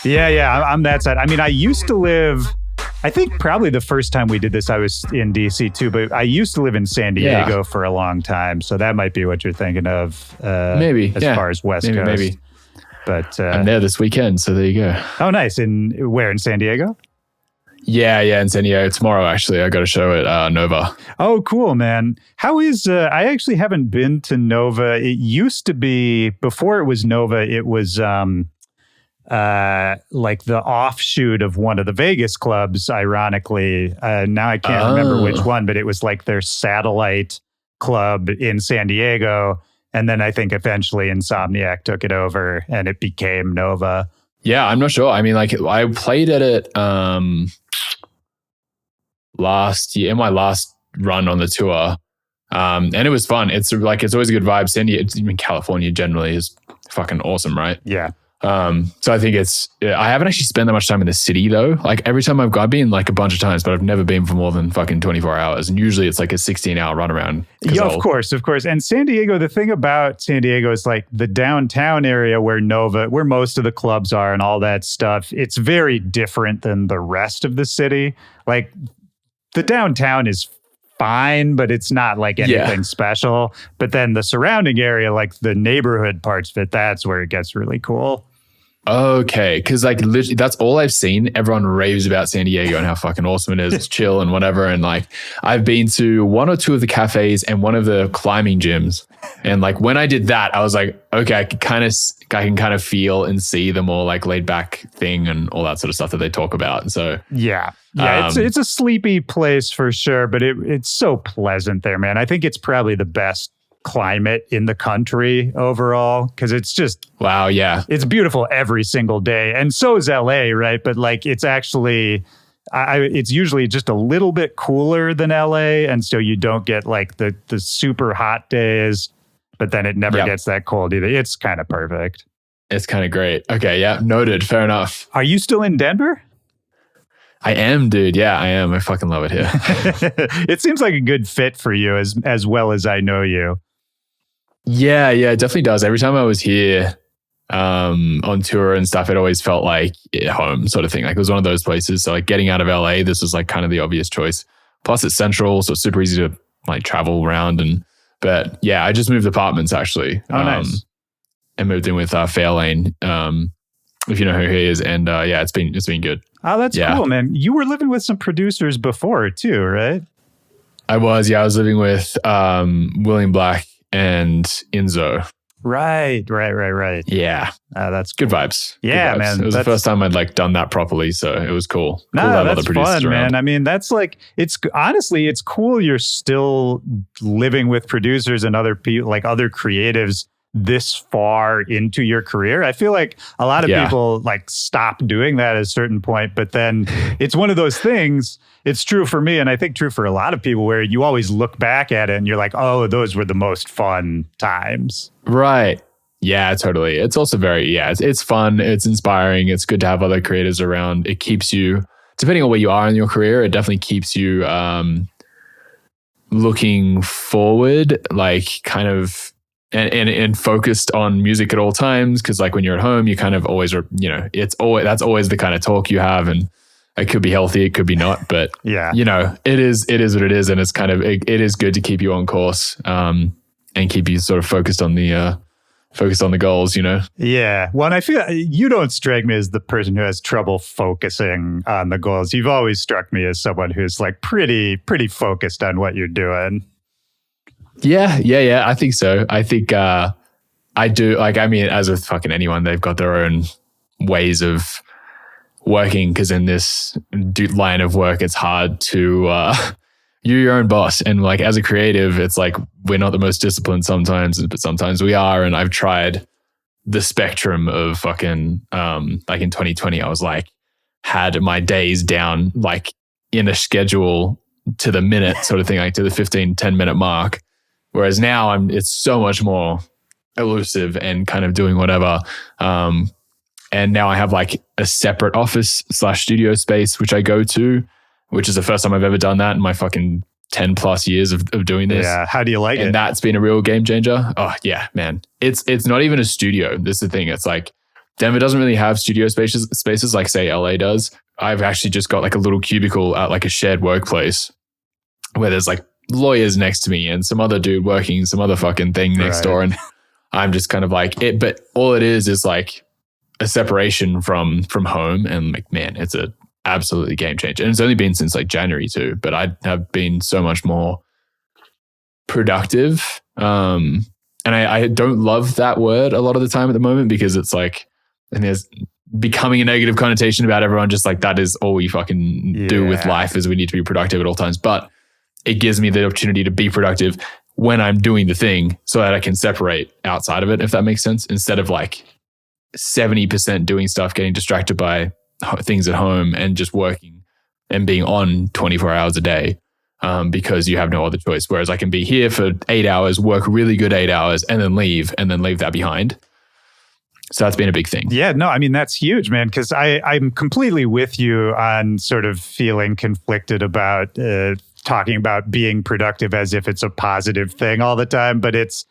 Yeah, I'm that side. I mean, I used to live, I think probably the first time we did this, I was in DC too, but I used to live in San Diego for a long time. So that might be what you're thinking of. Maybe. As far as West Coast. Maybe. But I'm there this weekend, so there you go. Oh, nice. Where, in San Diego? Yeah, in San Diego. Tomorrow, actually, I got a show at Nova. Oh, cool, man. How is, I actually haven't been to Nova. It used to be, before it was Nova, it was like the offshoot of one of the Vegas clubs, ironically. Now I can't remember which one, but it was like their satellite club in San Diego. And then I think eventually Insomniac took it over and it became Nova. Yeah, I'm not sure. I mean, like I played at it last year, in my last run on the tour. And it was fun. It's like, it's always a good vibe. San Diego, I mean, California generally is fucking awesome, right? Yeah. So I think I haven't actually spent that much time in the city though. Like every time I've been like a bunch of times, but I've never been for more than fucking 24 hours. And usually it's like a 16-hour run around. Yeah, of course. And San Diego, the thing about San Diego is like the downtown area where most of the clubs are and all that stuff, it's very different than the rest of the city. Like the downtown is fine, but it's not like anything special. But then the surrounding area, like the neighborhood parts of it, that's where it gets really cool. Okay, because like literally that's all I've seen. Everyone raves about San Diego and how fucking awesome it is. It's chill and whatever. And like I've been to one or two of the cafes and one of the climbing gyms. And like when I did that, I was like, okay, I can kind of feel and see the more like laid back thing and all that sort of stuff that they talk about. So yeah, it's a sleepy place for sure, but it's so pleasant there, man. I think it's probably the best climate in the country overall, because it's just it's beautiful every single day, and so is LA, right? But like it's actually it's usually just a little bit cooler than LA, and so you don't get like the super hot days, but then it never gets that cold either. It's kind of perfect. It's kind of great. Okay, yeah, noted. Fair enough. Are you still in Denver? I am, dude. Yeah, I am. I fucking love it here. It seems like a good fit for you as well as I know you. Yeah, it definitely does. Every time I was here on tour and stuff, it always felt like home sort of thing. Like it was one of those places. So like getting out of LA, this was like kind of the obvious choice. Plus it's central, so it's super easy to like travel around. But yeah, I just moved apartments actually. Oh, nice. And moved in with Fairlane, if you know who he is. And it's been good. Oh, that's cool, man. You were living with some producers before too, right? I was living with William Black and Enzo. Right. Yeah. That's cool. Good vibes. Yeah, good vibes. man. It was the first time I'd like done that properly, so it was cool. No, that's fun, man. I mean, that's like, it's cool you're still living with producers and other people, like other creatives this far into your career. I feel like a lot of people like stop doing that at a certain point, but then it's one of those things. It's true for me, and I think true for a lot of people, where you always look back at it and you're like, oh, those were the most fun times. Right. Yeah, totally. It's also very, it's fun. It's inspiring. It's good to have other creators around. It keeps you, depending on where you are in your career, it definitely keeps you looking forward, like kind of, and focused on music at all times. Cause like when you're at home, you kind of always are, that's always the kind of talk you have, and it could be healthy, it could be not, but it is what it is. And it's kind of, it is good to keep you on course, and keep you sort of focused on the goals, Yeah. Well, and I feel you don't strike me as the person who has trouble focusing on the goals. You've always struck me as someone who's like pretty focused on what you're doing. Yeah. I think so. I think I do. Like, I mean, as with fucking anyone, they've got their own ways of working, because in this line of work, it's hard to you're your own boss. And like as a creative, it's like we're not the most disciplined sometimes, but sometimes we are. And I've tried the spectrum of fucking like in 2020, I was like, had my days down like in a schedule to the minute sort of thing, like to the 10 minute mark. Whereas now it's so much more elusive and kind of doing whatever. And now I have like a separate office / studio space, which I go to, which is the first time I've ever done that. And my fucking 10 plus years of doing this. Yeah. How do you like it? And that's been a real game changer. Oh yeah, man. It's not even a studio. This is the thing. It's like Denver doesn't really have studio spaces like say LA does. I've actually just got like a little cubicle at like a shared workplace where there's like lawyers next to me and some other dude working some other fucking thing next door. And I'm just kind of like it, but all it is like a separation from home. And like, man, it's a absolutely game changer. And it's only been since like January too, but I have been so much more productive. And I don't love that word a lot of the time at the moment because it's like, and there's becoming a negative connotation about everyone just like that is all we fucking do with life is we need to be productive at all times. But it gives me the opportunity to be productive when I'm doing the thing so that I can separate outside of it, if that makes sense, instead of like 70% doing stuff, getting distracted by things at home and just working and being on 24 hours a day because you have no other choice. Whereas I can be here for 8 hours, work really good 8 hours and then leave that behind. So that's been a big thing. Yeah, no, I mean, that's huge, man, because I'm completely with you on sort of feeling conflicted about talking about being productive as if it's a positive thing all the time. But it's,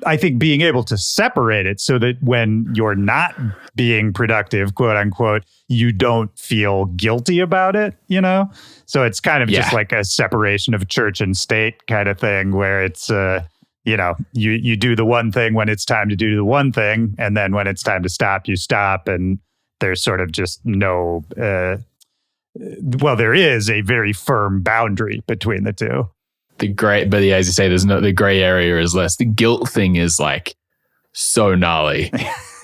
I think, being able to separate it so that when you're not being productive, quote unquote, you don't feel guilty about it, you know? So it's kind of just like a separation of church and state kind of thing where it's, you know, you do the one thing when it's time to do the one thing. And then when it's time to stop, you stop. And there's sort of just no, well, there is a very firm boundary between the two. But yeah, as you say, the gray area is less. The guilt thing is like so gnarly.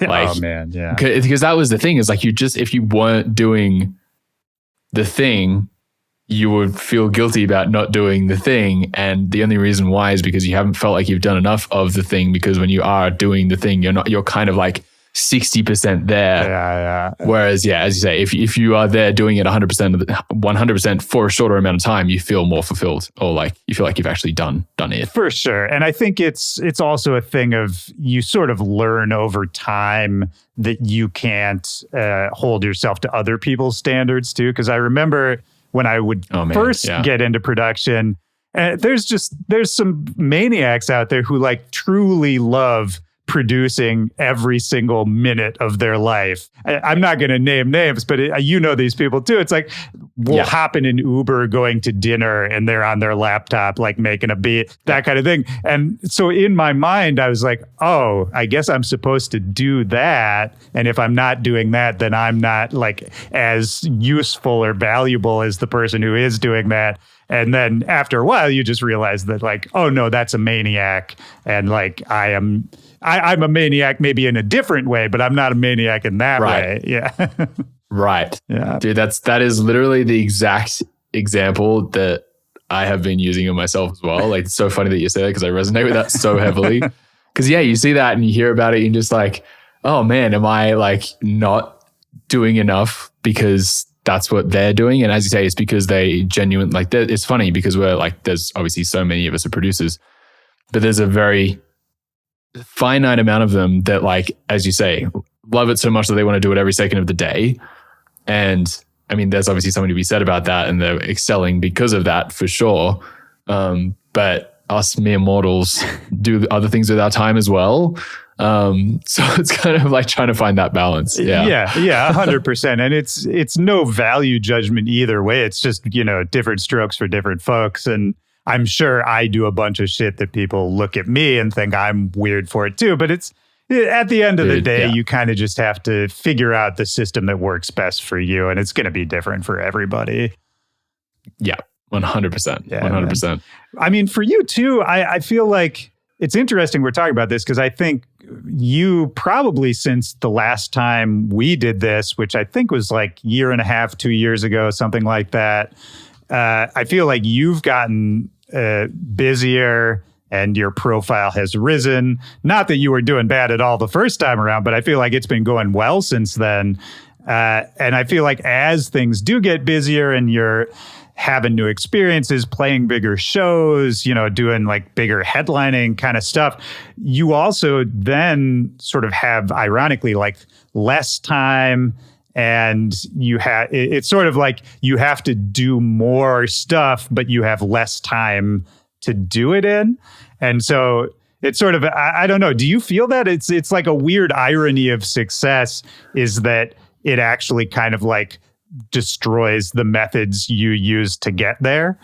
Like, oh man, yeah. Because that was the thing is like if you weren't doing the thing, you would feel guilty about not doing the thing. And the only reason why is because you haven't felt like you've done enough of the thing, because when you are doing the thing, you're kind of like 60% there. Yeah. Whereas, yeah, as you say, if you are there doing it 100% for a shorter amount of time, you feel more fulfilled, or like you feel like you've actually done it. For sure. And I think it's also a thing of you sort of learn over time that you can't hold yourself to other people's standards too. Because I remember when I would first get into production, there's some maniacs out there who like truly love producing every single minute of their life. I'm not going to name names, but you know these people too. It's like we'll hop in an Uber going to dinner and they're on their laptop like making a beat, that kind of thing. And so in my mind, I was like, oh, I guess I'm supposed to do that. And if I'm not doing that, then I'm not like as useful or valuable as the person who is doing that. And then after a while, you just realize that like, oh no, that's a maniac. And like, I'm a maniac maybe in a different way, but I'm not a maniac in that way. Yeah. Right. Yeah. Dude, that is literally the exact example that I have been using of myself as well. Like, it's so funny that you say that because I resonate with that so heavily. Because yeah, you see that and you hear about it and you're just like, oh man, am I like not doing enough because that's what they're doing? And as you say, it's because they genuine, like, it's funny because we're like, there's obviously so many of us are producers, but there's a very finite amount of them that, like, as you say, love it so much that they want to do it every second of the day. And I mean, there's obviously something to be said about that, and they're excelling because of that for sure. But us mere mortals do other things with our time as well. So it's kind of like trying to find that balance. Yeah, 100%. And it's no value judgment either way. It's just, you know, different strokes for different folks. And I'm sure I do a bunch of shit that people look at me and think I'm weird for it too. But it's at the end of the day, you kind of just have to figure out the system that works best for you. And it's going to be different for everybody. Yeah, 100%. Yeah, 100%. Man. I mean, for you too, I feel like it's interesting we're talking about this because I think you probably since the last time we did this, which I think was like 1.5, 2 years ago, something like that, I feel like you've gotten busier and your profile has risen. Not that you were doing bad at all the first time around, but I feel like it's been going well since then. And I feel like as things do get busier and you're having new experiences, playing bigger shows, you know, doing like bigger headlining kind of stuff, you also then sort of have, ironically, like less time and it's sort of like you have to do more stuff, but you have less time to do it in. And so it's sort of, I don't know, do you feel that it's like a weird irony of success is that it actually kind of like destroys the methods you use to get there?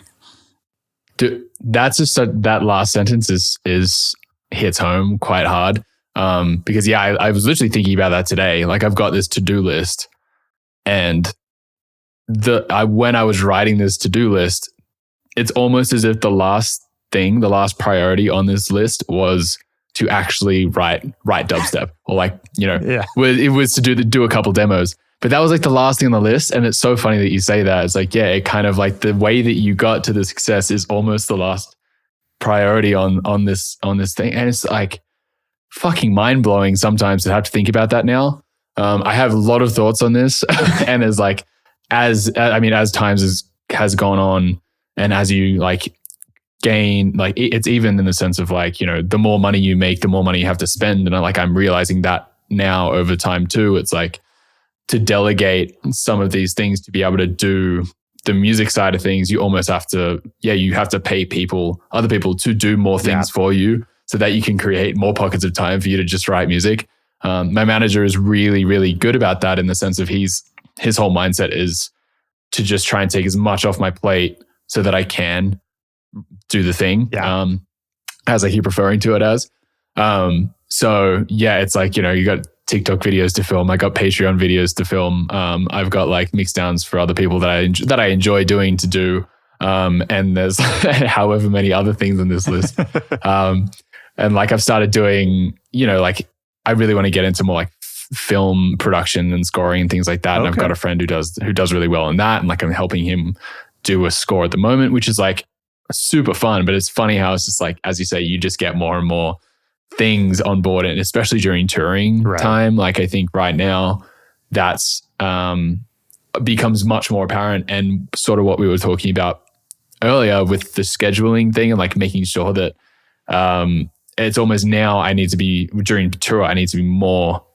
Dude, that's just that last sentence is hits home quite hard. Because I was literally thinking about that today. Like I've got this to-do list, and when I was writing this to-do list, it's almost as if the last priority on this list was to actually write dubstep, or like, it was to do a couple demos. But that was like the last thing on the list. And it's so funny that you say that. It's like, it kind of like the way that you got to the success is almost the last priority on this thing. And it's like fucking mind blowing sometimes to have to think about that now. I have a lot of thoughts on this. And as times has gone on, and as you like gain, like it's even in the sense of like, the more money you make, the more money you have to spend. And I'm realizing that now over time too. It's like, to delegate some of these things to be able to do the music side of things, you almost have to, you have to pay other people to do more things for you so that you can create more pockets of time for you to just write music. My manager is really, really good about that in the sense of his whole mindset is to just try and take as much off my plate so that I can do the thing, as I keep referring to it as. So it's like, you got TikTok videos to film. I got Patreon videos to film. I've got like mix downs for other people that I enjoy doing to do. And there's however many other things on this list. And like I've started doing, like I really want to get into more like film production and scoring and things like that. And I've got a friend who does really well in that. And like I'm helping him do a score at the moment, which is like super fun. But it's funny how it's just like, as you say, you just get more and more things on board, and especially during touring time. Like I think right now that's becomes much more apparent, and sort of what we were talking about earlier with the scheduling thing and like making sure that it's almost now I need to be during tour, I need to be more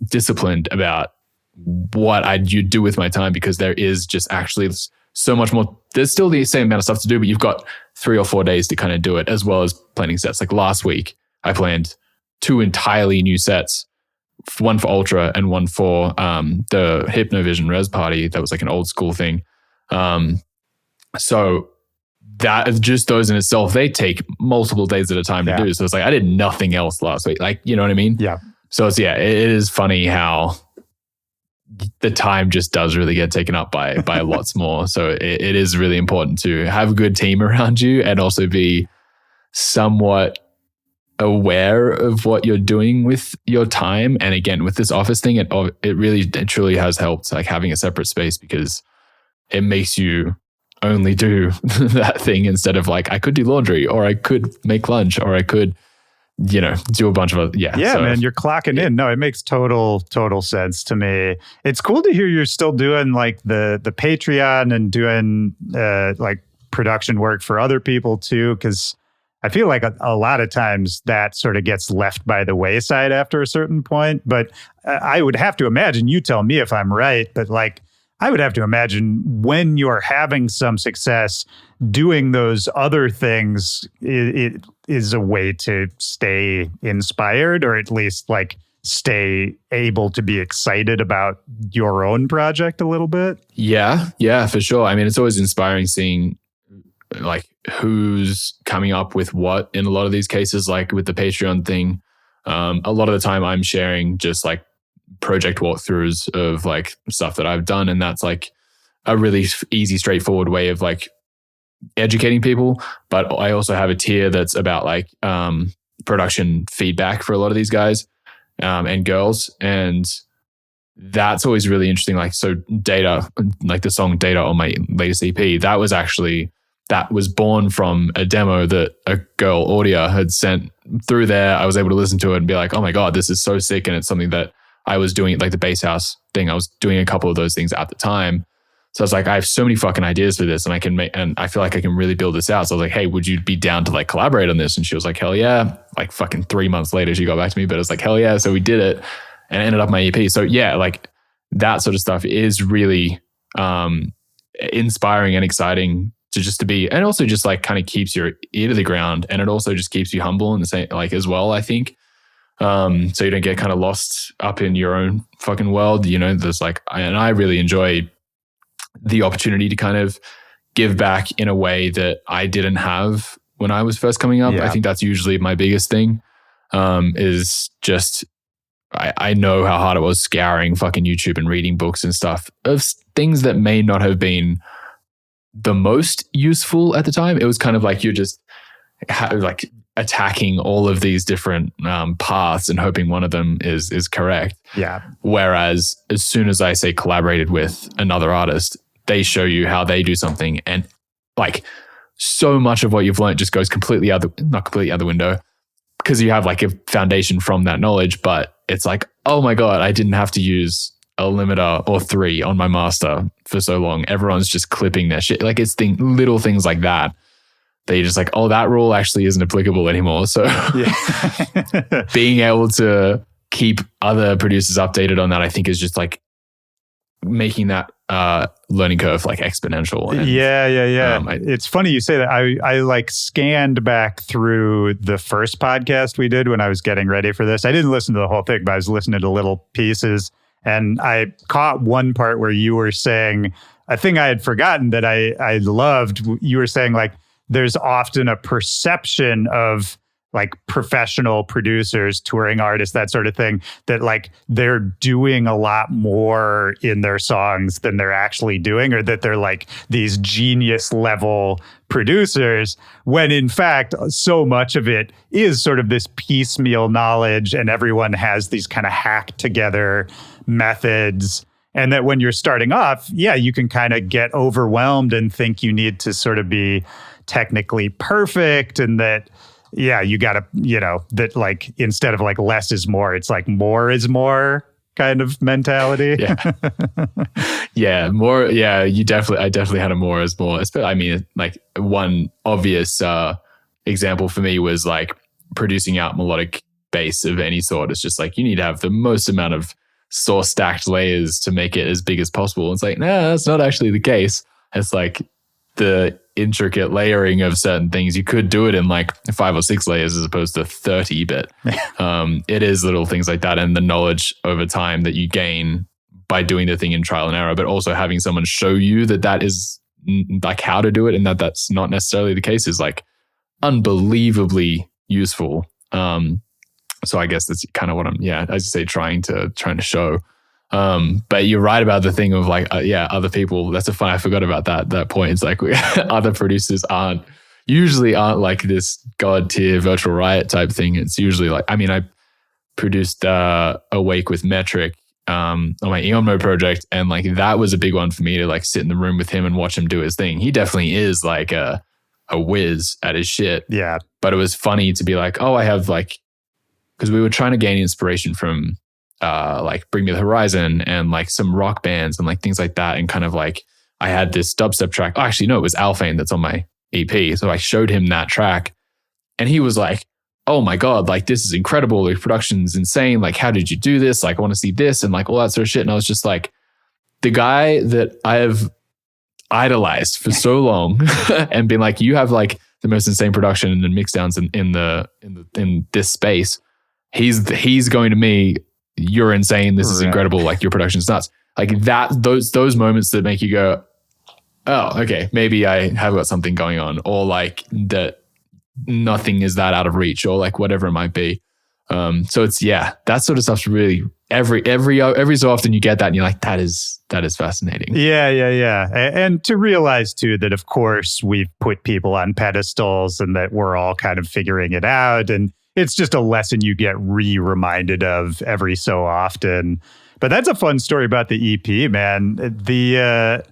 disciplined about what I do with my time, because there is just actually so much more. There's still the same amount of stuff to do, but you've got 3 or 4 days to kind of do it, as well as planning sets. Like last week, I planned 2 entirely new sets, one for Ultra and one for the Hypnovision Res Party. That was like an old school thing. So that just those in itself, they take multiple days at a time to do. So it's like I did nothing else last week. Like, you know what I mean? Yeah. So it's it is funny how the time just does really get taken up by lots more. So it is really important to have a good team around you and also be somewhat aware of what you're doing with your time. And again, with this office thing, it truly has helped, like having a separate space, because it makes you only do that thing instead of like, I could do laundry, or I could make lunch, or I could, do a bunch of other, so, man, you're clocking in. No, it makes total sense to me. It's cool to hear you're still doing like the Patreon and doing like production work for other people too, because I feel like a lot of times that sort of gets left by the wayside after a certain point. But I would have to imagine, you tell me if I'm right, but like I would have to imagine when you're having some success, doing those other things, it is a way to stay inspired, or at least like stay able to be excited about your own project a little bit. Yeah, for sure. I mean, it's always inspiring seeing like who's coming up with what in a lot of these cases, like with the Patreon thing. A lot of the time I'm sharing just like project walkthroughs of like stuff that I've done. And that's like a really easy, straightforward way of like educating people. But I also have a tier that's about like production feedback for a lot of these guys and girls. And that's always really interesting. Like, so Data, like the song Data on my latest EP, that was born from a demo that a girl, Audia, had sent through there. I was able to listen to it and be like, oh my God, this is so sick. And it's something that I was doing, like the bass house thing. I was doing a couple of those things at the time. So I was like, I have so many fucking ideas for this, and I feel like I can really build this out. So I was like, hey, would you be down to like collaborate on this? And she was like, hell yeah. Like fucking 3 months later, she got back to me, but it was like, hell yeah. So we did it and it ended up my EP. So yeah, like that sort of stuff is really inspiring and exciting to be, and also just like kind of keeps your ear to the ground, and it also just keeps you humble in the same, like, as well, I think. So you don't get kind of lost up in your own fucking world, there's like, and I really enjoy the opportunity to kind of give back in a way that I didn't have when I was first coming up. I think that's usually my biggest thing, is just, I know how hard it was scouring fucking YouTube and reading books and stuff of things that may not have been the most useful at the time. It was kind of like you're just like attacking all of these different paths and hoping one of them is correct. Yeah. Whereas as soon as I say collaborated with another artist, they show you how they do something, and like so much of what you've learned just goes not completely out the window, because you have like a foundation from that knowledge. But it's like, oh my God, I didn't have to use a limiter or 3 on my master for so long. Everyone's just clipping their shit. Like, it's little things like that you're just like, oh, that rule actually isn't applicable anymore. So being able to keep other producers updated on that, I think, is just like making that learning curve like exponential. And, it's funny you say that. I like scanned back through the first podcast we did when I was getting ready for this. I didn't listen to the whole thing, but I was listening to little pieces, and I caught one part where you were saying a thing I had forgotten that I loved. You were saying like, there's often a perception of like professional producers, touring artists, that sort of thing, that like they're doing a lot more in their songs than they're actually doing, or that they're like these genius level producers, when in fact, so much of it is sort of this piecemeal knowledge, and everyone has these kind of hacked together methods. And that when you're starting off, you can kind of get overwhelmed and think you need to sort of be technically perfect, and that you gotta, that like instead of like less is more, it's like more is more kind of mentality. More. I definitely had a more is more. I mean, like one obvious example for me was like producing out melodic bass of any sort. It's just like, you need to have the most amount of source stacked layers to make it as big as possible. It's like, nah, that's not actually the case. It's like the intricate layering of certain things. You could do it in like 5 or 6 layers as opposed to 30, but it is little things like that, and the knowledge over time that you gain by doing the thing in trial and error, but also having someone show you that is like how to do it, and that's not necessarily the case, is like unbelievably useful. So I guess that's kind of what I'm, as you say, trying to show. But you're right about the thing of like, other people. That's I forgot about that point. It's like other producers aren't like this god tier Virtual Riot type thing. It's usually like, I mean, I produced Awake with Metric on my AEON Mode project, and like that was a big one for me to like sit in the room with him and watch him do his thing. He definitely is like a whiz at his shit. Yeah. But it was funny to be like, oh, I have like, because we were trying to gain inspiration from like Bring Me the Horizon and like some rock bands and like things like that. And kind of like, I had this dubstep track. Oh, actually, no, it was Alphane that's on my EP. So I showed him that track, and he was like, oh my God, like this is incredible. The production's insane. Like, how did you do this? Like, I want to see this, and like all that sort of shit. And I was just like, the guy that I have idolized for so long and been like, you have like the most insane production and mix downs in this space. He's going to me, you're insane. This is incredible. Like, your production's nuts. Like that, those moments that make you go, oh, okay, maybe I have got something going on, or like that nothing is that out of reach, or like whatever it might be. So it's, that sort of stuff's really every so often you get that and you're like, that is fascinating. Yeah. And to realize too that of course we've put people on pedestals and that we're all kind of figuring it out, and it's just a lesson you get reminded of every so often. But that's a fun story about the EP, man. The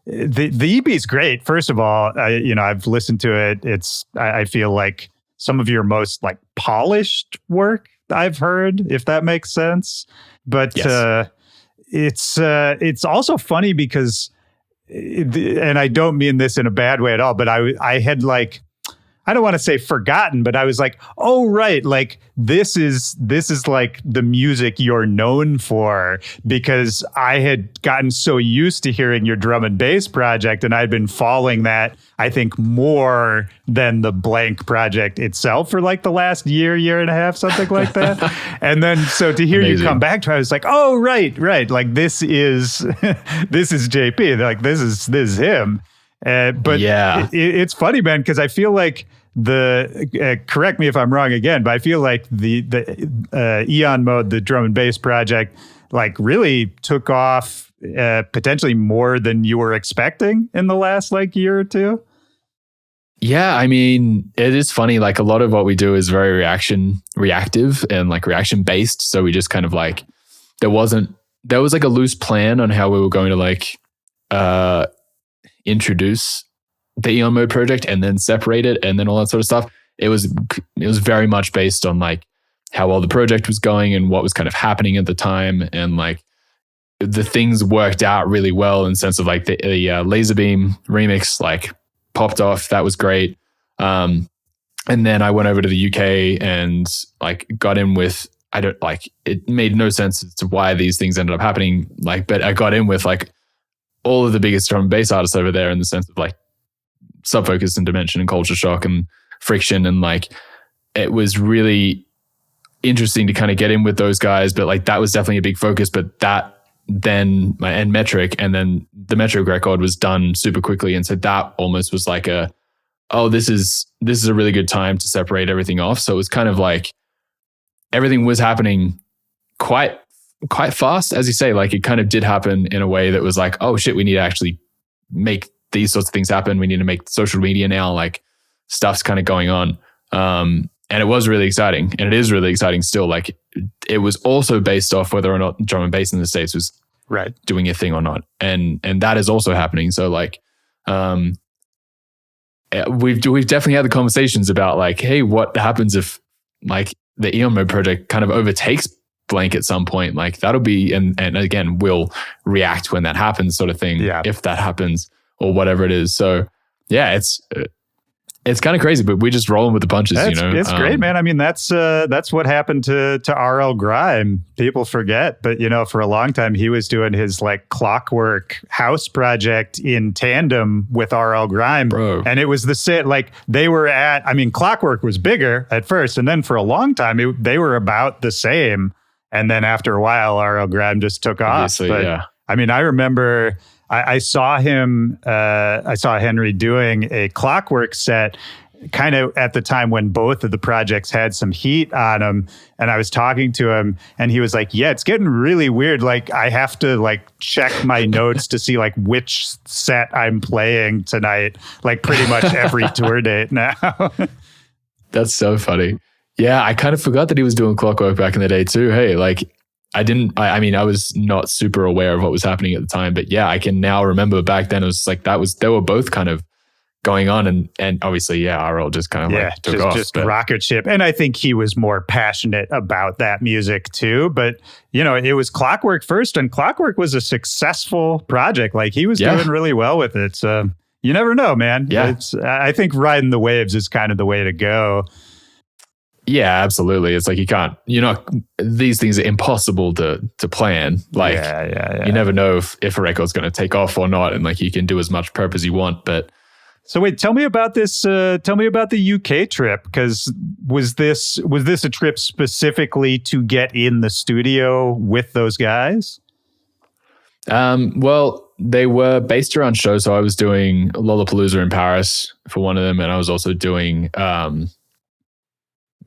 EP is great. First of all, I've listened to it. I feel like some of your most like polished work I've heard, if that makes sense. But yes. It's also funny because, and I don't mean this in a bad way at all, but I had like, I don't want to say forgotten, but I was like, oh, right. Like this is like the music you're known for, because I had gotten so used to hearing your drum and bass project, and I'd been following that, I think, more than the Blanke project itself for like the last year and a half, something like that. And then so to hear you come back to it, I was like, oh, right. Like this is JP. Like this is him. But yeah, it's funny, man, because I feel like correct me if I'm wrong again, but I feel like the AEON mode, the drum and bass project, like really took off potentially more than you were expecting in the last like year or two. Yeah, I mean, it is funny. Like a lot of what we do is very reactive and like reaction based. So we just kind of like, there was like a loose plan on how we were going to like introduce the AEON mode project and then separate it and then all that sort of stuff. It was very much based on like how well the project was going and what was kind of happening at the time, and like the things worked out really well in the sense of like the Laserbeam remix like popped off. That was great. And then I went over to the UK and like got in with, it made no sense as to why these things ended up happening. Like, but I got in with like all of the biggest drum and bass artists over there in the sense of like Subfocus and Dimension and Culture Shock and Friction. And like, it was really interesting to kind of get in with those guys, but like that was definitely a big focus. But that then, and Metric, and then the Metric record was done super quickly. And so that almost was like this is a really good time to separate everything off. So it was kind of like everything was happening quite fast, as you say. Like it kind of did happen in a way that was like, oh shit, we need to actually make these sorts of things happen. We need to make social media now, like stuff's kind of going on. And it was really exciting, and it is really exciting still. Like it was also based off whether or not drum and bass in the States was doing a thing or not. And that is also happening. So like, we've definitely had the conversations about like, hey, what happens if like the AEON mode project kind of overtakes Blanke at some point? Like that'll be, and again, we'll react when that happens, sort of thing. Yeah. If that happens or whatever it is. So yeah, it's kind of crazy, but we're just rolling with the punches, you know? It's great, man. I mean, that's what happened to RL Grime. People forget, but you know, for a long time, he was doing his like Clockwork house project in tandem with RL Grime. Bro. And it was the set, like they were Clockwork was bigger at first. And then for a long time, they were about the same. And then after a while, RL Grime just took off. But yeah. I mean, I remember I saw him, I saw Henry doing a Clockwork set kind of at the time when both of the projects had some heat on them. And I was talking to him and he was like, yeah, it's getting really weird. Like I have to like check my notes to see like which set I'm playing tonight, like pretty much every tour date now. That's so funny. Yeah, I kind of forgot that he was doing Clockwork back in the day too. Hey, like I mean, I was not super aware of what was happening at the time, but yeah, I can now remember back then it was like they were both kind of going on, and obviously, yeah, RL just kind of like took off. Just rocket ship. And I think he was more passionate about that music too. But, you know, it was Clockwork first, and Clockwork was a successful project. Like he was doing really well with it. So you never know, man. Yeah. I think riding the waves is kind of the way to go. Yeah, absolutely. It's like these things are impossible to plan. Like you never know if a record's going to take off or not. And like you can do as much prep as you want. But so wait, tell me about this. Tell me about the UK trip. Because was this a trip specifically to get in the studio with those guys? Well, they were based around shows. So I was doing Lollapalooza in Paris for one of them. And I was also doing,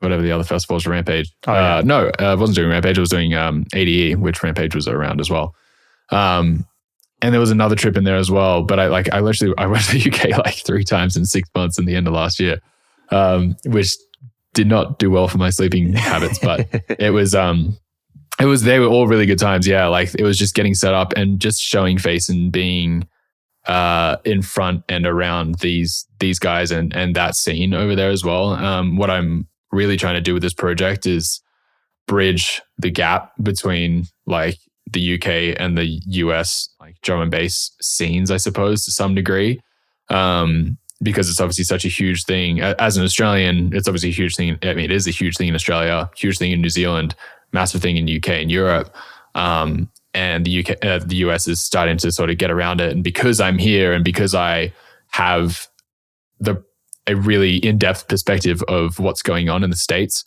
whatever the other festivals, Rampage. No, I wasn't doing Rampage. I was doing ADE, which Rampage was around as well. And there was another trip in there as well. But I went to the UK like 3 times in 6 months in the end of last year, which did not do well for my sleeping habits. But they were all really good times. Yeah, like it was just getting set up and just showing face and being in front and around these guys and that scene over there as well. What I'm really trying to do with this project is bridge the gap between like the UK and the US like drum and bass scenes, I suppose, to some degree. because it's obviously such a huge thing. As an Australian, it's obviously a huge thing. I mean, it is a huge thing in Australia, huge thing in New Zealand, massive thing in the UK and Europe. And the US is starting to sort of get around it. And because I'm here and because I have a really in-depth perspective of what's going on in the States,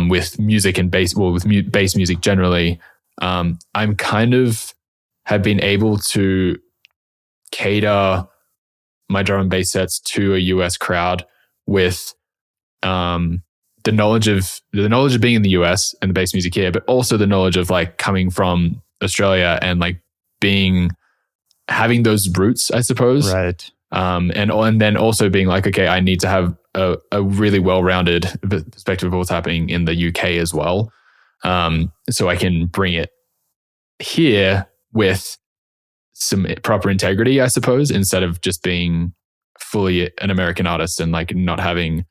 with music and bass, with bass music generally, I'm kind of have been able to cater my drum and bass sets to a US crowd with the knowledge of being in the US and the bass music here, but also the knowledge of like coming from Australia and like having those roots, I suppose. Right. And then also being like, okay, I need to have a really well-rounded perspective of what's happening in the UK as well. So I can bring it here with some proper integrity, I suppose, instead of just being fully an American artist and like not having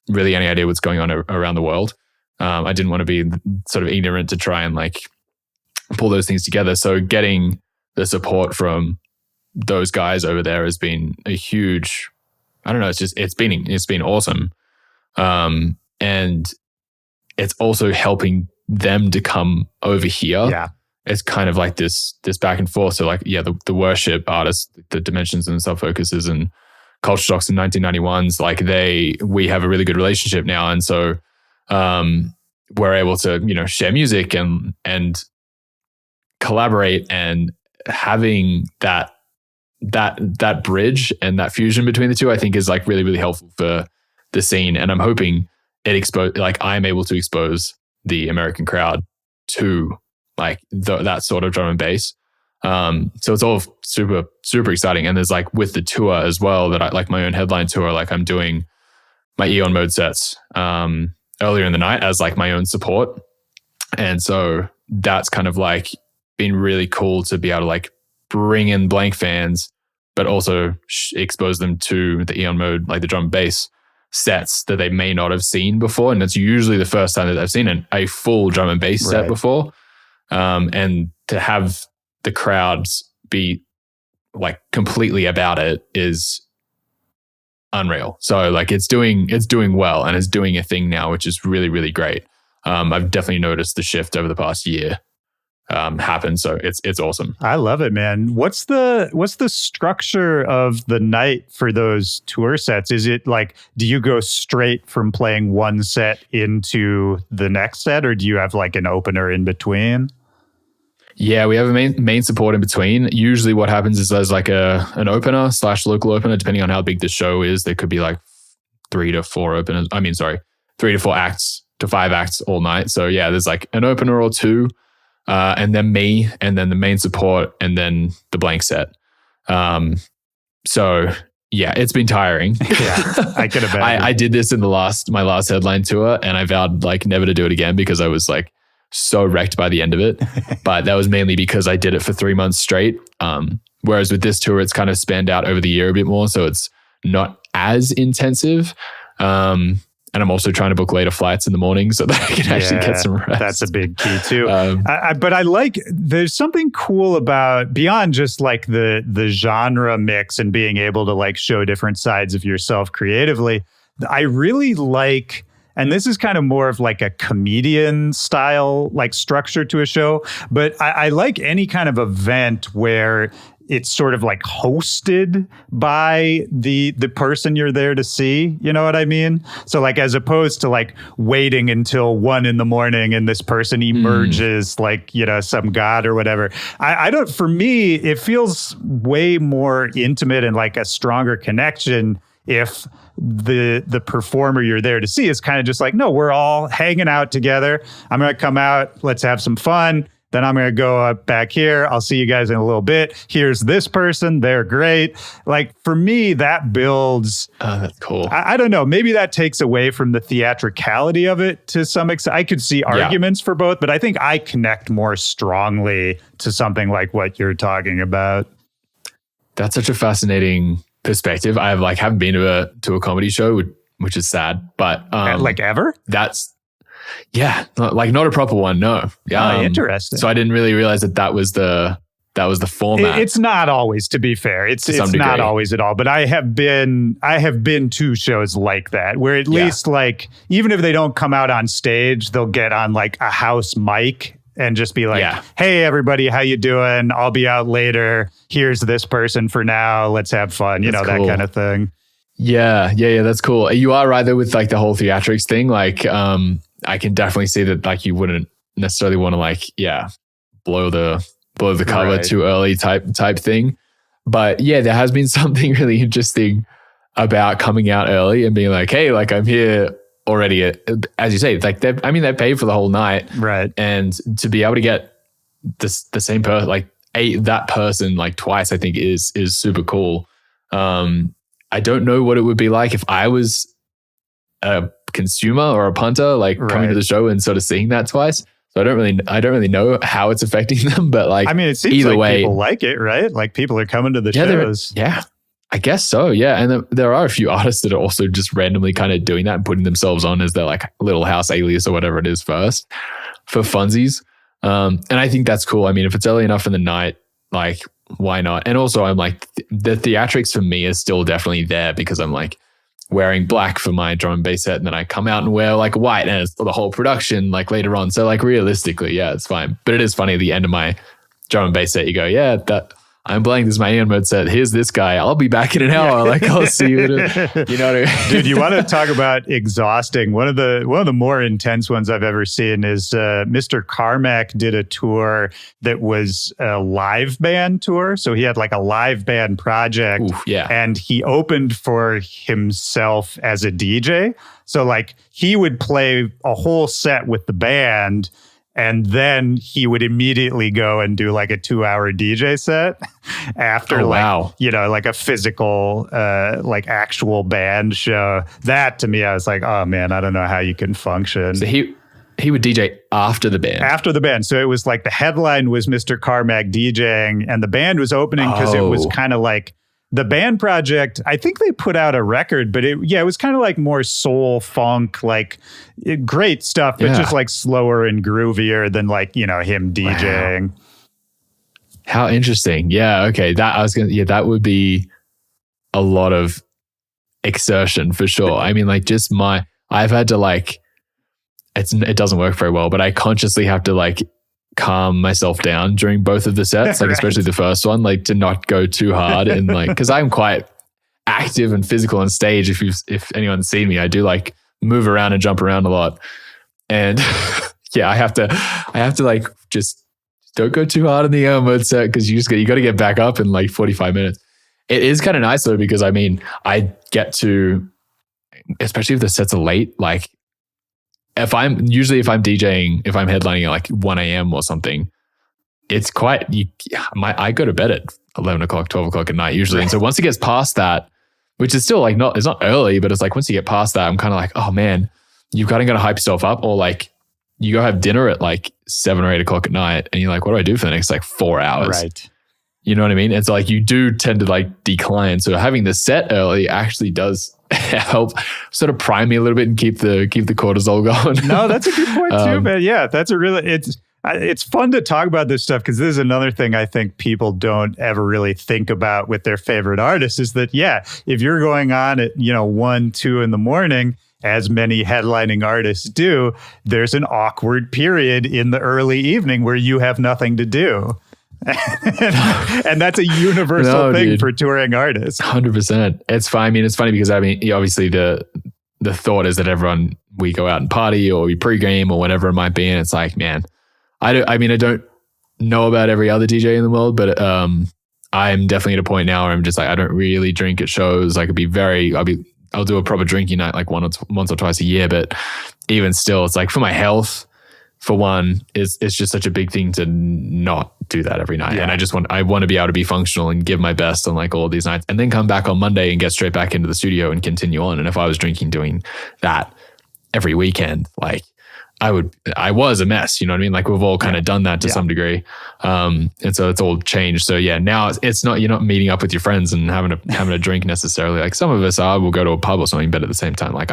really any idea what's going on around the world. I didn't want to be sort of ignorant to try and like pull those things together. So getting the support from those guys over there has been a huge, I don't know, it's been awesome. And it's also helping them to come over here. Yeah. It's kind of like this back and forth. So like, yeah, the worship artists, the Dimensions and Self Focuses and Culture Shocks and 1991s, like we have a really good relationship now. And so we're able to, share music and collaborate, and having that bridge and that fusion between the two, I think is like really, really helpful for the scene. And I'm hoping I'm able to expose the American crowd to like that sort of drum and bass. So it's all super, super exciting. And there's like with the tour as well, that I like my own headline tour, like I'm doing my AEON mode sets earlier in the night as like my own support. And so that's kind of like been really cool to be able to like bring in Blanke fans, but also expose them to the AEON mode, like the drum and bass sets that they may not have seen before. And it's usually the first time that they've seen a full drum and bass set before. And to have the crowds be like completely about it is unreal. So like it's doing well, and it's doing a thing now, which is really, really great. I've definitely noticed the shift over the past year happen. So it's awesome. I love it, man. What's the structure of the night for those tour sets? Is it like, do you go straight from playing one set into the next set, or do you have like an opener in between? Yeah, we have a main support in between. Usually what happens is there's like an opener / local opener, depending on how big the show is. There could be like 3 to 4 to 4 acts to 5 acts all night. So yeah, there's like an opener or two, and then me, and then the main support, and then the Blanke set. So yeah, it's been tiring. Yeah, I can imagine. I did this in my last headline tour, and I vowed like never to do it again because I was like so wrecked by the end of it. But that was mainly because I did it for 3 months straight. Whereas with this tour, it's kind of spanned out over the year a bit more. So it's not as intensive. And I'm also trying to book later flights in the morning so that I can actually get some rest. That's a big key too. But I like, there's something cool about, beyond just like the genre mix and being able to like show different sides of yourself creatively. I really like, and this is kind of more of like a comedian style, like structure to a show, but I like any kind of event where it's sort of like hosted by the person you're there to see. You know what I mean? So like, as opposed to like waiting until 1 a.m. and this person emerges like, some god or whatever. I don't, for me, it feels way more intimate and like a stronger connection if the performer you're there to see is kind of just like, no, we're all hanging out together. I'm going to come out. Let's have some fun. Then I'm going to go up back here. I'll see you guys in a little bit. Here's this person. They're great. Like, for me, that builds. Oh, that's cool. I don't know. Maybe that takes away from the theatricality of it to some extent. I could see arguments for both, but I think I connect more strongly to something like what you're talking about. That's such a fascinating perspective. I haven't been to a comedy show, which is sad, but like ever? Yeah, not a proper one. No. Yeah, interesting. So I didn't really realize that was the that was the format. It's not always, to be fair. It's not always at all. But I have been to shows like that, where at least like, even if they don't come out on stage, they'll get on like a house mic and just be like, hey, everybody, how you doing? I'll be out later. Here's this person for now. Let's have fun. You know, that kind of thing. Yeah. That's cool. You are right though with like the whole theatrics thing. Like, I can definitely see that like you wouldn't necessarily want to like, blow the cover too early type thing. But yeah, there has been something really interesting about coming out early and being like, hey, like I'm here already. As you say, like they paid for the whole night. Right. And to be able to get the same person, like that person like twice, I think is super cool. I don't know what it would be like if I was a consumer or a punter, like coming to the show and sort of seeing that twice. So I don't really know how it's affecting them, but like, I mean, it seems either way, people like it, right? Like people are coming to the shows. Yeah, I guess so. Yeah. And there are a few artists that are also just randomly kind of doing that and putting themselves on as their like little house alias or whatever it is first for funsies. And I think that's cool. I mean, if it's early enough in the night, like why not? And also I'm like, the theatrics for me is still definitely there because I'm like, wearing black for my drum and bass set, and then I come out and wear like white, and it's the whole production like later on. So like realistically, it's fine. But it is funny at the end of my drum and bass set, you go, that I'm playing this is my AEON mode set. Here's this guy. I'll be back in an hour. Like I'll see you. You know what I mean? Dude, you want to talk about exhausting? One of the more intense ones I've ever seen is Mr. Carmack did a tour that was a live band tour. So he had like a live band project. Oof, and he opened for himself as a DJ. So like he would play a whole set with the band, and then he would immediately go and do like a 2-hour DJ set after like a physical, like actual band show. That to me, I was like, oh man, I don't know how you can function. So he would DJ after the band. After the band. So it was like the headline was Mr. Carmack DJing and the band was opening because it was kind of like, the band project, I think they put out a record, but it was kind of like more soul funk, like great stuff, but just like slower and groovier than like, him DJing. Wow. How interesting. Yeah. Okay. That would be a lot of exertion for sure. I mean, like I've had to like, it doesn't work very well, but I consciously have to like calm myself down during both of the sets, like especially the first one, like to not go too hard and like, because I'm quite active and physical on stage. If anyone's seen me, I do like move around and jump around a lot, and I have to like just don't go too hard in the mode set because you got to get back up in like 45 minutes. It is kind of nice though because I mean I get to, especially if the sets are late, like. If I'm DJing, if I'm headlining at like 1 a.m. or something, it's quite, I go to bed at 11 o'clock, 12 o'clock at night usually. And so once it gets past that, which is still like it's not early, but it's like once you get past that, I'm kind of like, oh man, you've kind of got to hype yourself up, or like you go have dinner at like 7 or 8 o'clock at night and you're like, what do I do for the next like 4 hours? Right. You know what I mean? It's like you do tend to like decline. So having the set early actually does help sort of prime me a little bit and keep the cortisol going. No, that's a good point too, man. Yeah, that's it's fun to talk about this stuff because this is another thing I think people don't ever really think about with their favorite artists is that, if you're going on at, 1, 2 in the morning, as many headlining artists do, there's an awkward period in the early evening where you have nothing to do. And that's a universal thing for touring artists. 100%. It's fine. I mean, it's funny because obviously the thought is that we go out and party or we pregame or whatever it might be. And it's like, man, I don't know about every other DJ in the world, but I'm definitely at a point now where I'm just like, I don't really drink at shows. I'll do a proper drinking night like once or twice a year. But even still, it's like for my health, for one, it's just such a big thing to not do that every night. Yeah. And I want to be able to be functional and give my best on like all of these nights and then come back on Monday and get straight back into the studio and continue on. And if I was doing that every weekend, like I was a mess, you know what I mean? Like we've all kind of done that to some degree. And so it's all changed. So now it's not, you're not meeting up with your friends and having a drink necessarily. Like some of us will go to a pub or something, but at the same time, like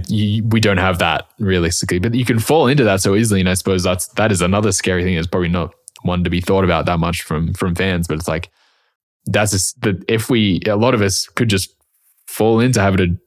we don't have that realistically, but you can fall into that so easily. And I suppose that is another scary thing. Is probably not one to be thought about that much from fans. But it's like, that's just a lot of us could just fall into having to,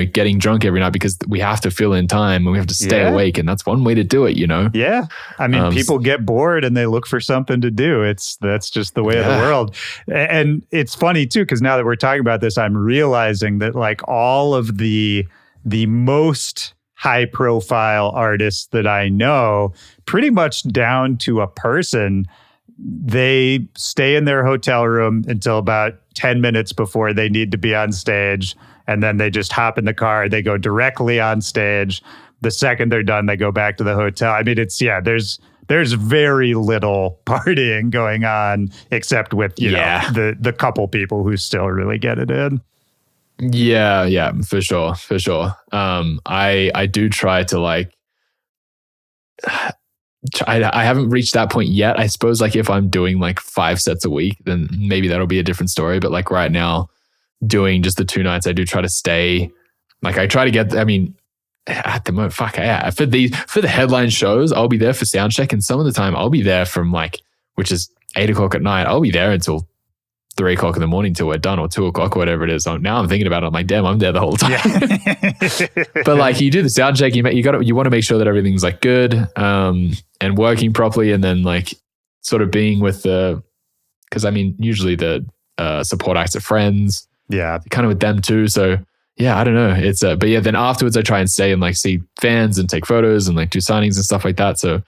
getting drunk every night because we have to fill in time and we have to stay awake. And that's one way to do it, Yeah. I mean, people get bored and they look for something to do. That's just the way of the world. And it's funny too, because now that we're talking about this, I'm realizing that like all of the most high profile artists that I know, pretty much down to a person, they stay in their hotel room until about 10 minutes before they need to be on stage. And then they just hop in the car. They go directly on stage. The second they're done, they go back to the hotel. I mean, there's very little partying going on, except with, the couple people who still really get it in. Yeah, for sure. I do try to like, I haven't reached that point yet. I suppose like if I'm doing like 5 sets a week, then maybe that'll be a different story. But like right now, doing just the 2 nights, I do try to stay. Like I try to get, I mean, at the moment, for the headline shows, I'll be there for sound check, and some of the time I'll be there from like, which is 8 o'clock at night. I'll be there until 3 o'clock in the morning till we're done, or 2 o'clock, whatever it is. So now I'm thinking about it. I'm like, damn, I'm there the whole time. Yeah. But like, you do the sound check, you want to make sure that everything's like good and working properly, and then like sort of being with because I mean, usually the support acts are friends. Yeah, kind of with them too. So yeah, I don't know. It's but yeah, then afterwards I try and stay and like see fans and take photos and like do signings and stuff like that. So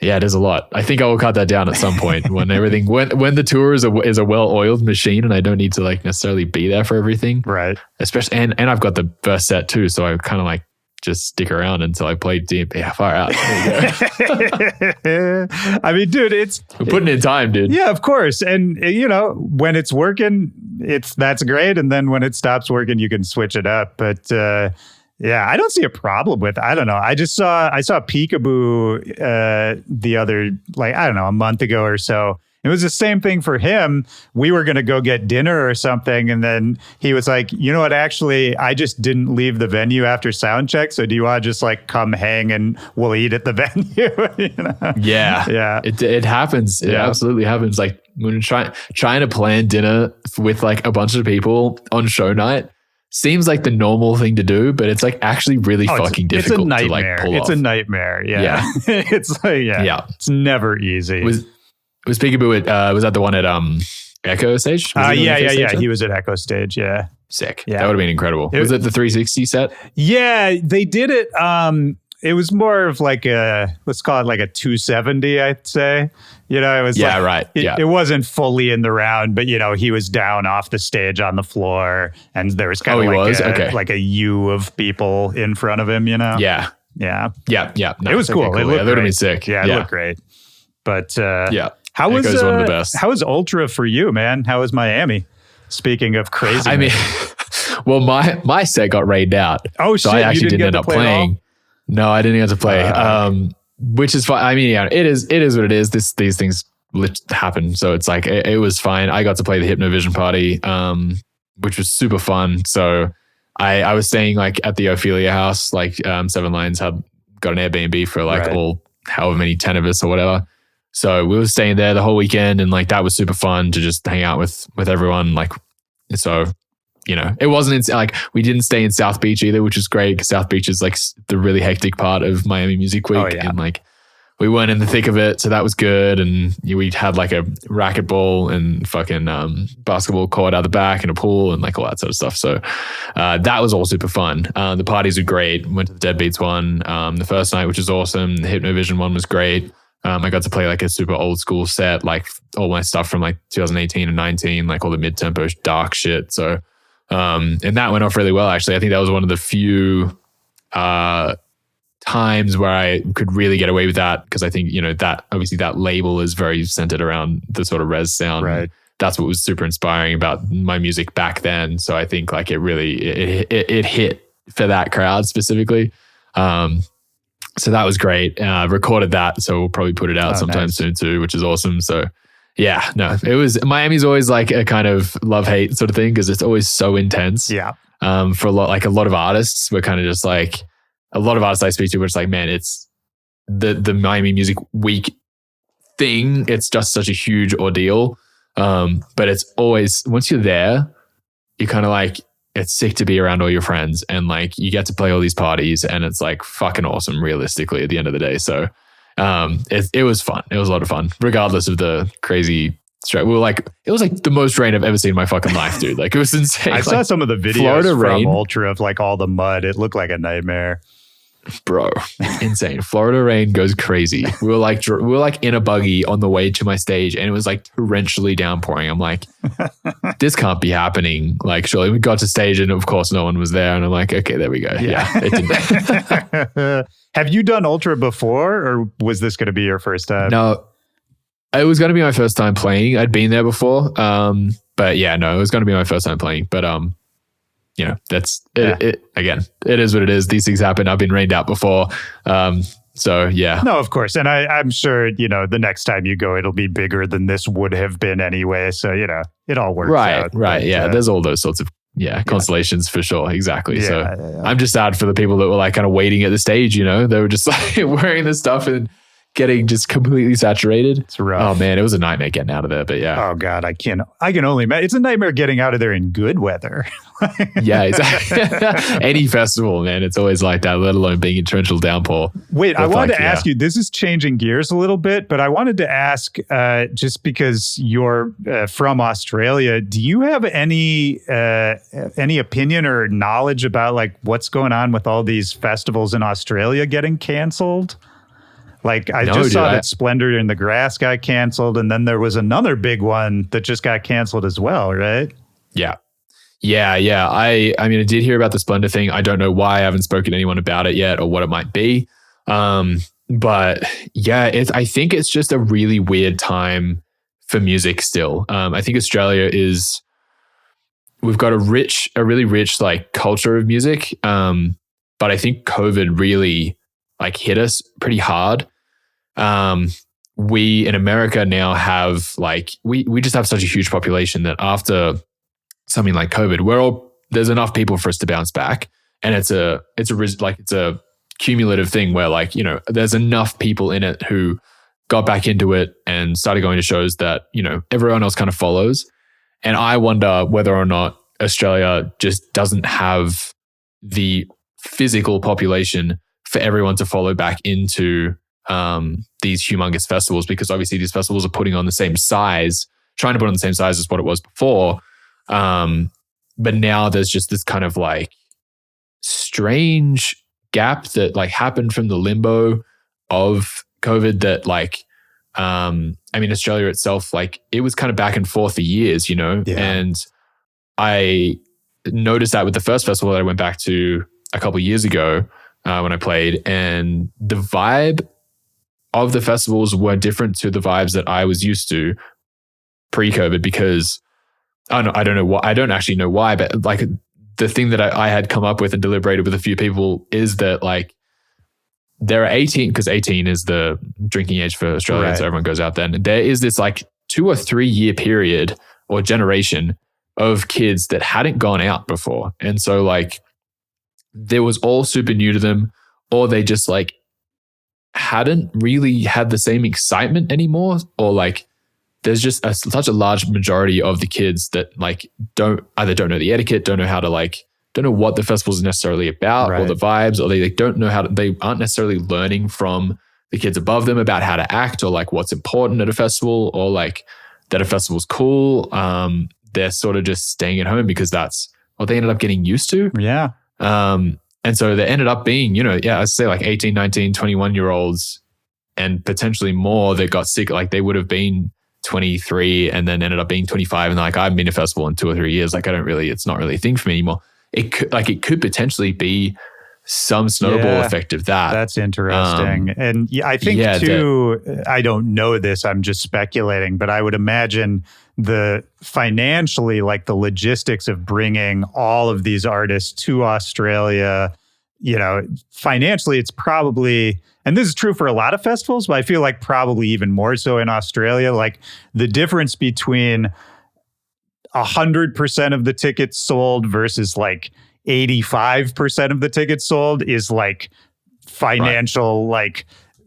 yeah, it is a lot. I think I will cut that down at some point when everything, when the tour is a well-oiled machine and I don't need to like necessarily be there for everything. Right. Especially, and I've got the first set too. So I kind of like just stick around until I play D&B. Yeah, far out. There you go. I mean, dude, we're putting in time, dude. Yeah, of course. And when it's working, that's great. And then when it stops working, you can switch it up. But yeah, I don't see a problem with, I don't know. I saw Peekaboo the other, like, I don't know, a month ago or so. It was the same thing for him. We were going to go get dinner or something. And then he was like, you know what, actually, I just didn't leave the venue after sound check. So do you want to just like come hang and we'll eat at the venue? Yeah. Yeah. It happens. It absolutely happens. Like when you're trying to plan dinner with like a bunch of people on show night, seems like the normal thing to do, but it's like actually really fucking difficult to like pull off. It's a nightmare. Yeah. It's like, it's never easy. Was Peekaboo was that the one at Echo Stage? Yeah. He was at Echo Stage. Yeah. Sick. Yeah. That would have been incredible. Was it the 360 set? Yeah, they did it. It was more of like let's call it like a 270, I'd say. It was right. It wasn't fully in the round, but he was down off the stage on the floor, and there was kind of like a U of people in front of him. Yeah. No, it was cool. Cool. It looked that would have been sick. Yeah, it looked great. But how was one of the best? How was Ultra for you, man? How was Miami? Speaking of crazy, I mean, well, my set got rained out. Oh, so shit! I actually didn't end up playing. No, I didn't get to play. Which is fine. I mean, yeah, it is what it is. These things happen, so it's like it was fine. I got to play the Hypnovision party, which was super fun. So I was staying like at the Ophelia house, like Seven Lions had got an Airbnb for like all however many 10 of us or whatever. So we were staying there the whole weekend, and like that was super fun to just hang out with everyone. Like, so, it wasn't like we didn't stay in South Beach either, which is great because South Beach is like the really hectic part of Miami Music Week. And like we weren't in the thick of it. So that was good. And we had like a racquetball and fucking basketball court out the back and a pool and like all that sort of stuff. So that was all super fun. The parties were great. Went to the Deadbeats one the first night, which was awesome. The Hypnovision one was great. I got to play like a super old school set, like all my stuff from like 2018 and 19, like all the mid-tempo dark shit. So, and that went off really well, actually. I think that was one of the few times where I could really get away with that, because I think, that obviously that label is very centered around the sort of res sound. Right. That's what was super inspiring about my music back then. So I think like it really, it hit for that crowd specifically. So that was great. Recorded that, so we'll probably put it out sometime soon too, which is awesome. So yeah, no, it was, Miami's always like a kind of love-hate sort of thing because it's always so intense. Yeah. For a lot of artists, we're kind of just like, a lot of artists I speak to, we're just like, man, it's the Miami Music Week thing. It's just such a huge ordeal. But it's always, once you're there, you kind of like, it's sick to be around all your friends and like you get to play all these parties and it's like fucking awesome realistically at the end of the day. So it was fun. It was a lot of fun, regardless of the crazy strike. It was like the most rain I've ever seen in my fucking life, dude. Like it was insane. I saw some of the videos Florida from rain, Ultra of like all the mud. It looked like a nightmare. Bro, insane. Florida rain goes crazy. We were like in a buggy on the way to my stage and it was like torrentially downpouring. I'm like, this can't be happening. Like, surely we got to stage and of course no one was there. And I'm like, okay, there we go. Yeah, it didn't. Have you done Ultra before or was this going to be your first time? No, it was going to be my first time playing. I'd been there before. But yeah, no, it was going to be my first time playing. But you know, that's it. Again, it is what it is. These things happen. I've been rained out before. So yeah. No, of course. And I'm sure, you know, the next time you go, it'll be bigger than this would have been anyway. So, you know, it all works out. Right. Yeah. There's all those sorts of, constellations for sure. Exactly. I'm just sad for the people that were like kind of waiting at the stage, you know, they were just like wearing this stuff and getting just completely saturated. It's rough. Oh man, it was a nightmare getting out of there, but yeah. Oh God, I can only imagine. It's a nightmare getting out of there in good weather. Yeah, exactly. Any festival, man, it's always like that, let alone being in torrential downpour. Wait, I wanted to ask you, this is changing gears a little bit, but I wanted to ask, just because you're from Australia, do you have any opinion or knowledge about like what's going on with all these festivals in Australia getting canceled? Like I just saw that Splendor in the Grass got canceled, and then there was another big one that just got canceled as well, right? Yeah. I mean, I did hear about the Splendor thing. I don't know why. I haven't spoken to anyone about it yet or what it might be. But yeah, I think it's just a really weird time for music still. I think Australia we've got a really rich like culture of music. But I think COVID really like hit us pretty hard. We in America now have like, we just have such a huge population that after something like COVID, there's enough people for us to bounce back. And it's a cumulative thing where like, you know, there's enough people in it who got back into it and started going to shows that, you know, everyone else kind of follows. And I wonder whether or not Australia just doesn't have the physical population for everyone to follow back into these humongous festivals, because obviously these festivals are trying to put on the same size as what it was before. But now there's just this kind of like strange gap that like happened from the limbo of COVID that like, I mean, Australia itself, like it was kind of back and forth for years, you know? Yeah. And I noticed that with the first festival that I went back to a couple of years ago, when I played, and the vibe of the festivals were different to the vibes that I was used to pre-COVID, because I don't know why. I don't actually know why, but like the thing that I had come up with and deliberated with a few people is that like there are 18, because 18 is the drinking age for Australia, right. So everyone goes out then. There is this like 2 or 3 year period or generation of kids that hadn't gone out before. And so like there was all super new to them, or they just like hadn't really had the same excitement anymore, or like there's just such a large majority of the kids that like don't know the etiquette, don't know what the festival is necessarily about, right. Or the vibes, or they don't know they aren't necessarily learning from the kids above them about how to act or like what's important at a festival, or like that a festival's cool. They're sort of just staying at home because that's what they ended up getting used to. Yeah. And so they ended up being, you know, I'd say like 18, 19, 21 year olds and potentially more that got sick. Like they would have been 23 and then ended up being 25. And like, I haven't been to a festival in 2 or 3 years. Like it's not really a thing for me anymore. It could potentially be some snowball effect of that. That's interesting. And I think I don't know this, I'm just speculating, but I would imagine financially, like the logistics of bringing all of these artists to Australia, you know, financially it's probably, and this is true for a lot of festivals, but I feel like probably even more so in Australia, like the difference between 100% of the tickets sold versus like 85% of the tickets sold is like financial, right. Like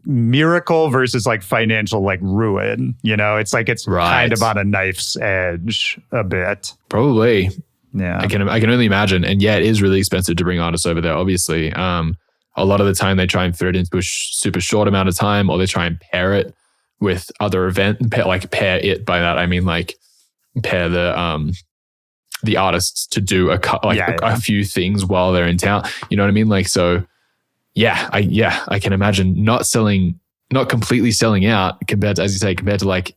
miracle versus like financial like ruin. You know, it's like it's Right. kind of on a knife's edge a bit. Probably. Yeah. I can only imagine. And yeah, it is really expensive to bring artists over there, obviously. A lot of the time they try and fit it into a super short amount of time, or they try and pair it with other events. Pair it by that I mean like pair the artists to do a few things while they're in town. You know what I mean? Like, so I can imagine not completely selling out compared to, as you say, compared to like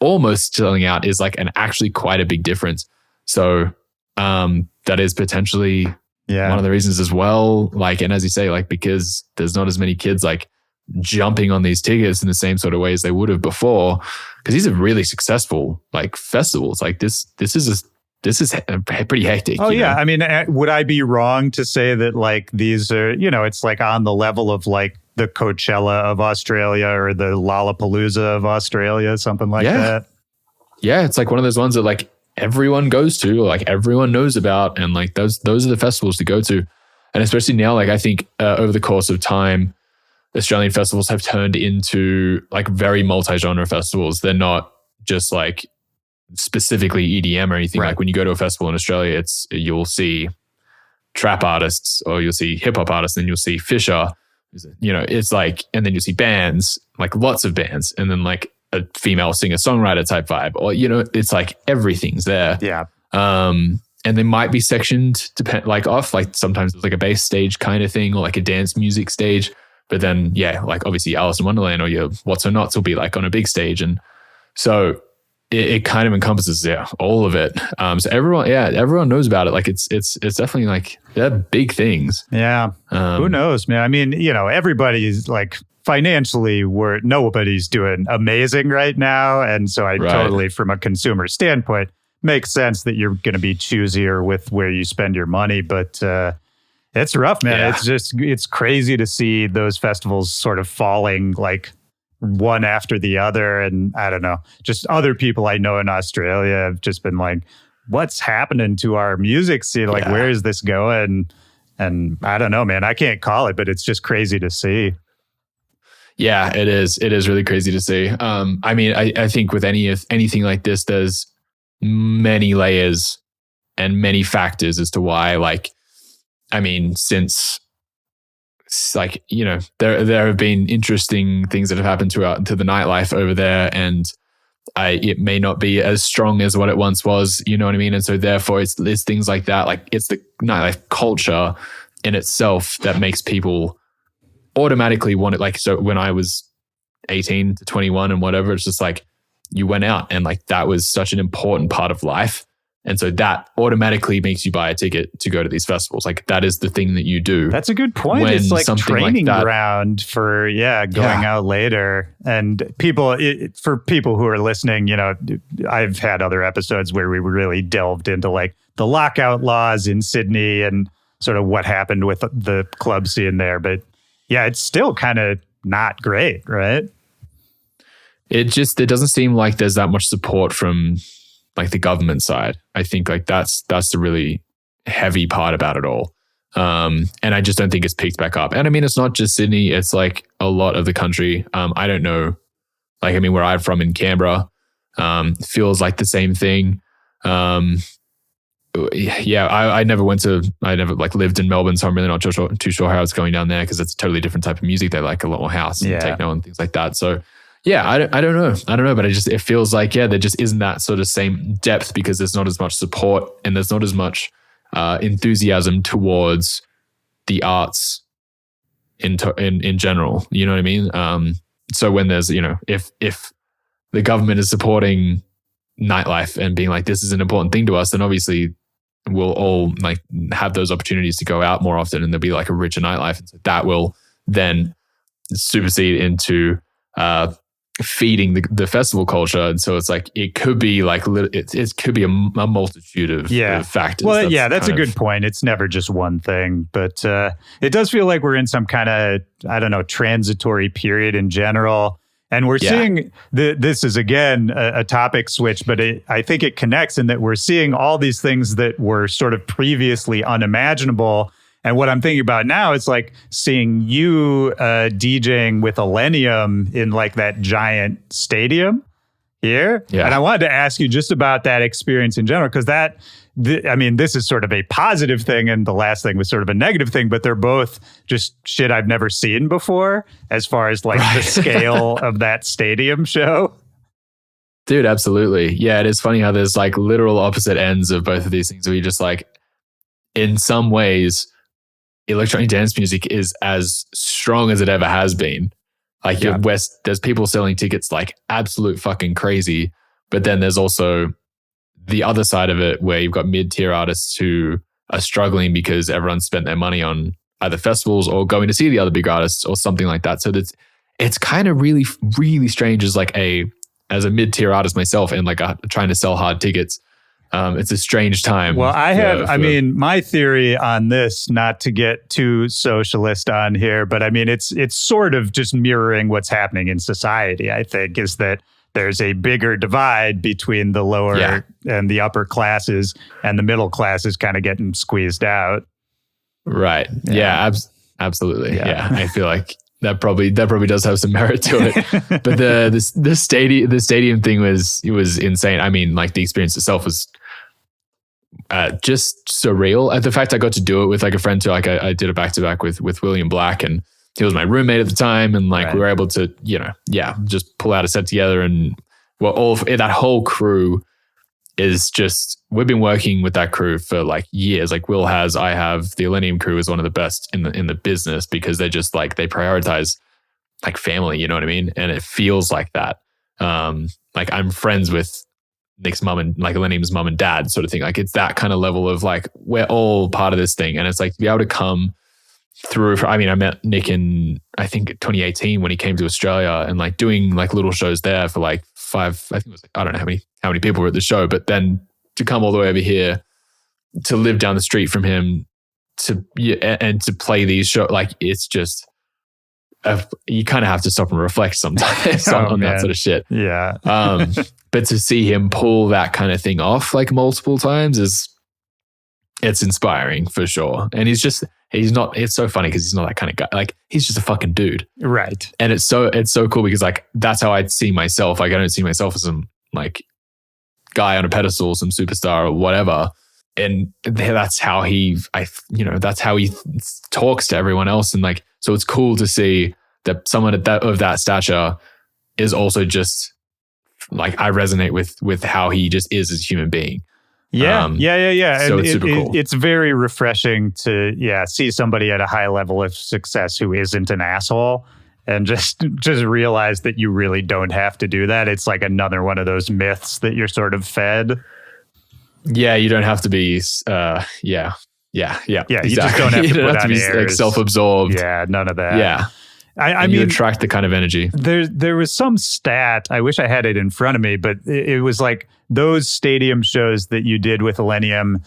almost selling out is like actually quite a big difference. So that is potentially one of the reasons as well. Like, and as you say, like, because there's not as many kids like jumping on these tickets in the same sort of way as they would have before, because these are really successful like festivals. Like this is pretty hectic. Oh, yeah. know? I mean, would I be wrong to say that like these are, you know, it's like on the level of like the Coachella of Australia or the Lollapalooza of Australia, something like that? Yeah, it's like one of those ones that like everyone goes to, like everyone knows about, and like those are the festivals to go to. And especially now, like I think over the course of time, Australian festivals have turned into like very multi-genre festivals. They're not just like specifically EDM or anything. Right. Like when you go to a festival in Australia, you'll see trap artists, or you'll see hip hop artists, and you'll see Fisher. You know, it's like, and then you'll see bands, like lots of bands, and then like a female singer-songwriter type vibe, or, you know, it's like everything's there. Yeah. And they might be sectioned off, like sometimes it's like a bass stage kind of thing, or like a dance music stage. But then, like obviously Alice in Wonderland or your What's or Nots will be like on a big stage. And so it kind of encompasses all of it. So everyone knows about it. Like it's definitely like they're big things. Yeah. Who knows, man? I mean, you know, everybody's like financially, nobody's doing amazing right now. And so I totally, from a consumer standpoint, makes sense that you're going to be choosier with where you spend your money. But it's rough, man. Yeah. It's crazy to see those festivals sort of falling like one after the other. And I don't know, just other people I know in Australia have just been like, what's happening to our music scene? Like, where is this going? And I don't know, man, I can't call it, but it's just crazy to see. Yeah, it is. It is really crazy to see. I mean, I think with anything like this, there's many layers and many factors as to why, like, I mean, since like, you know, there have been interesting things that have happened to the nightlife over there, and it may not be as strong as what it once was, you know what I mean? And so therefore it's things like that, like it's the nightlife culture in itself that makes people automatically want it. Like, so when I was 18 to 21 and whatever, it's just like you went out and like that was such an important part of life. And so that automatically makes you buy a ticket to go to these festivals. Like that is the thing that you do. That's a good point. It's like training ground for, going out later. And for people who are listening, you know, I've had other episodes where we really delved into like the lockout laws in Sydney and sort of what happened with the club scene there. But yeah, it's still kind of not great, right? It doesn't seem like there's that much support from like the government side. I think like that's the really heavy part about it all. And I just don't think it's picked back up. And I mean, it's not just Sydney, it's like a lot of the country. I don't know, like, I mean, where I'm from in Canberra, feels like the same thing. I never like lived in Melbourne, so I'm really not too sure how it's going down there, because it's a totally different type of music. They like a lot more house and techno and things like that. So yeah, I don't know, but it feels like, there just isn't that sort of same depth, because there's not as much support and there's not as much enthusiasm towards the arts in general. You know what I mean? So when there's, you know, if the government is supporting nightlife and being like, this is an important thing to us, then obviously we'll all like have those opportunities to go out more often, and there'll be like a richer nightlife. And so that will then supersede into feeding the festival culture. And so it's like it could be like it could be a multitude of factors. Well, that's a good point. It's never just one thing, but it does feel like we're in some kind of, I don't know, transitory period in general. And we're seeing this is again a topic switch, but I think it connects in that we're seeing all these things that were sort of previously unimaginable. And what I'm thinking about now is like seeing you DJing with Illenium in like that giant stadium here. Yeah. And I wanted to ask you just about that experience in general, because this is sort of a positive thing and the last thing was sort of a negative thing, but they're both just shit I've never seen before as far as like the scale of that stadium show. Dude, absolutely. Yeah, it is funny how there's like literal opposite ends of both of these things where you just like, in some ways, electronic dance music is as strong as it ever has been. Like there's people selling tickets like absolute fucking crazy, but then there's also the other side of it where you've got mid-tier artists who are struggling because everyone's spent their money on either festivals or going to see the other big artists or something like that. So it's kind of really, really strange as a mid-tier artist myself and like trying to sell hard tickets. It's a strange time. Well, my theory on this, not to get too socialist on here, but I mean, it's sort of just mirroring what's happening in society, I think, is that there's a bigger divide between the lower and the upper classes, and the middle class is kind of getting squeezed out. Right. Yeah, absolutely. Yeah. I feel like that probably does have some merit to it. But the stadium thing was insane. I mean, like the experience itself was just surreal. The fact I got to do it with like a friend too, like I did a back-to-back with William Black, and he was my roommate at the time, and like we were able to, just pull out a set together, and that whole crew is just, we've been working with that crew for like years. Like Will has, I have, the Illenium crew is one of the best in the business because they just like, they prioritize like family, you know what I mean? And it feels like that. Like I'm friends with Nick's mum and like Illenium's mum and dad sort of thing. Like it's that kind of level of like, we're all part of this thing. And it's like to be able to come through. I met Nick in, I think 2018 when he came to Australia, and like doing like little shows there for like 5, I think it was like, I don't know how many people were at the show, but then to come all the way over here, to live down the street from him, and to play these shows, like it's just, you kind of have to stop and reflect sometimes on that sort of shit. Yeah. But to see him pull that kind of thing off like multiple times it's inspiring for sure. And it's so funny because he's not that kind of guy. Like he's just a fucking dude. Right. And it's so cool because like, that's how I see myself. Like I don't see myself as some like guy on a pedestal, some superstar or whatever. And that's how that's how he talks to everyone else. And like, so it's cool to see that someone of that stature is also just like, I resonate with how he just is as a human being. Yeah. So and it's super cool. It's very refreshing to see somebody at a high level of success who isn't an asshole, and just realize that you really don't have to do that. It's like another one of those myths that you're sort of fed. Yeah, you don't have to be. Yeah. Exactly. You just don't have to put on airs. Like self-absorbed. Yeah, none of that. Yeah. I mean, you attract the kind of energy. There was some stat, I wish I had it in front of me, but it was like those stadium shows that you did with Illenium,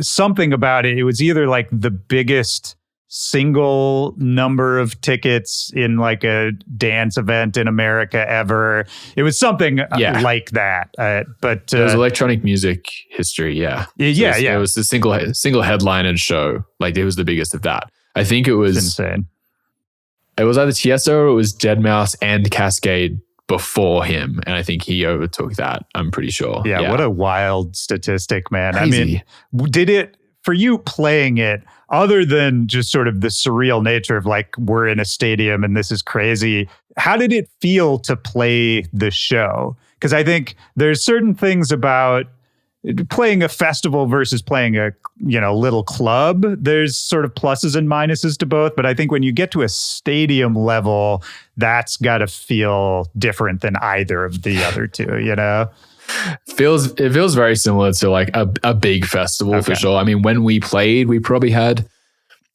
something about it. It was either like the biggest single number of tickets in like a dance event in America ever. It was something like that. But it was electronic music history. Yeah. It was the single headliner show. Like it was the biggest of that. I think it was insane. It was either Tiesto or it was Deadmau5 and Cascade before him. And I think he overtook that. I'm pretty sure. Yeah. What a wild statistic, man. Crazy. I mean, did it, for you playing it, other than just sort of the surreal nature of like, we're in a stadium and this is crazy, how did it feel to play the show? Because I think there's certain things about playing a festival versus playing a little club. There's sort of pluses and minuses to both, but I think when you get to a stadium level, that's got to feel different than either of the other two. It feels very similar to like a big festival for sure. I mean, when we played, we probably had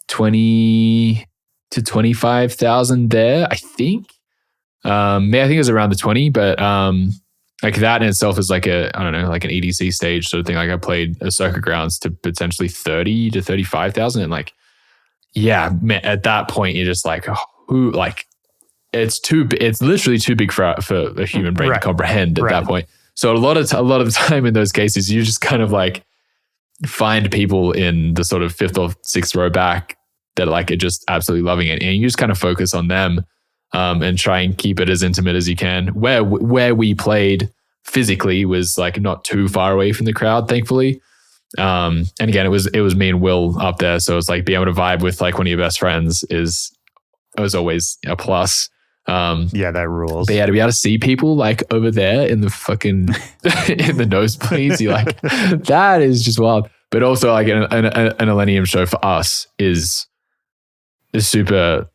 20 to 25,000 there, I think. I think it was around the 20, but like that in itself is like like an EDC stage sort of thing. Like I played a Circuit Grounds to potentially 30 to 35,000. And like, yeah, man, at that point, you're just like, it's literally too big for a human brain to comprehend at that point. So a lot of the time in those cases, you just kind of like, find people in the sort of fifth or sixth row back that like are just absolutely loving it, and you just kind of focus on them, and try and keep it as intimate as you can. Where we played physically was like not too far away from the crowd, thankfully. And again, it was me and Will up there, so it's like being able to vibe with like one of your best friends was always a plus. Yeah, that rules. But yeah, to be able to see people like over there in the fucking in the nosebleeds, you're like, that is just wild. But also like an Illenium show for us is super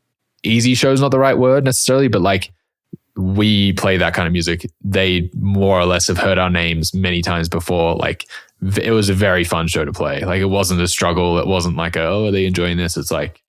easy. Show is not the right word necessarily, but like we play that kind of music. They more or less have heard our names many times before. Like it was a very fun show to play. Like it wasn't a struggle. It wasn't like oh, are they enjoying this? It's like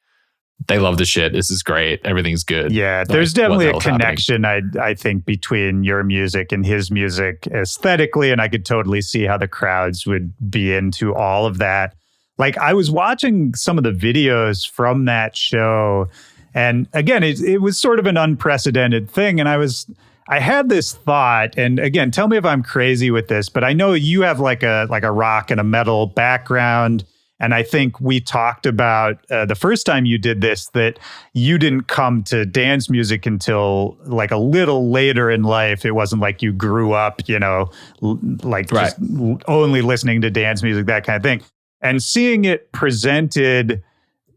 they love the shit. This is great. Everything's good. Yeah, like, there's definitely a connection, I think, between your music and his music aesthetically, and I could totally see how the crowds would be into all of that. Like I was watching some of the videos from that show, and again, it was sort of an unprecedented thing, and I had this thought, and again, tell me if I'm crazy with this, but I know you have like a rock and a metal background. And I think we talked about the first time you did this, that you didn't come to dance music until like a little later in life. It wasn't like you grew up, like just only listening to dance music, that kind of thing. And seeing it presented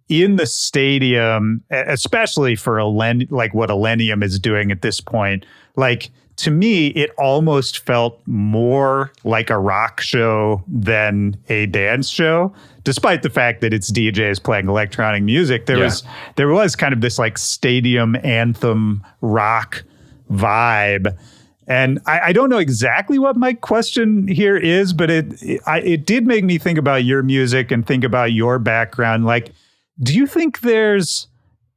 in the stadium, especially for like what Illenium is doing at this point, like to me, it almost felt more like a rock show than a dance show, despite the fact that it's DJs playing electronic music. There was kind of this like stadium anthem rock vibe. And I don't know exactly what my question here is, but it did make me think about your music and think about your background. Like, do you think there's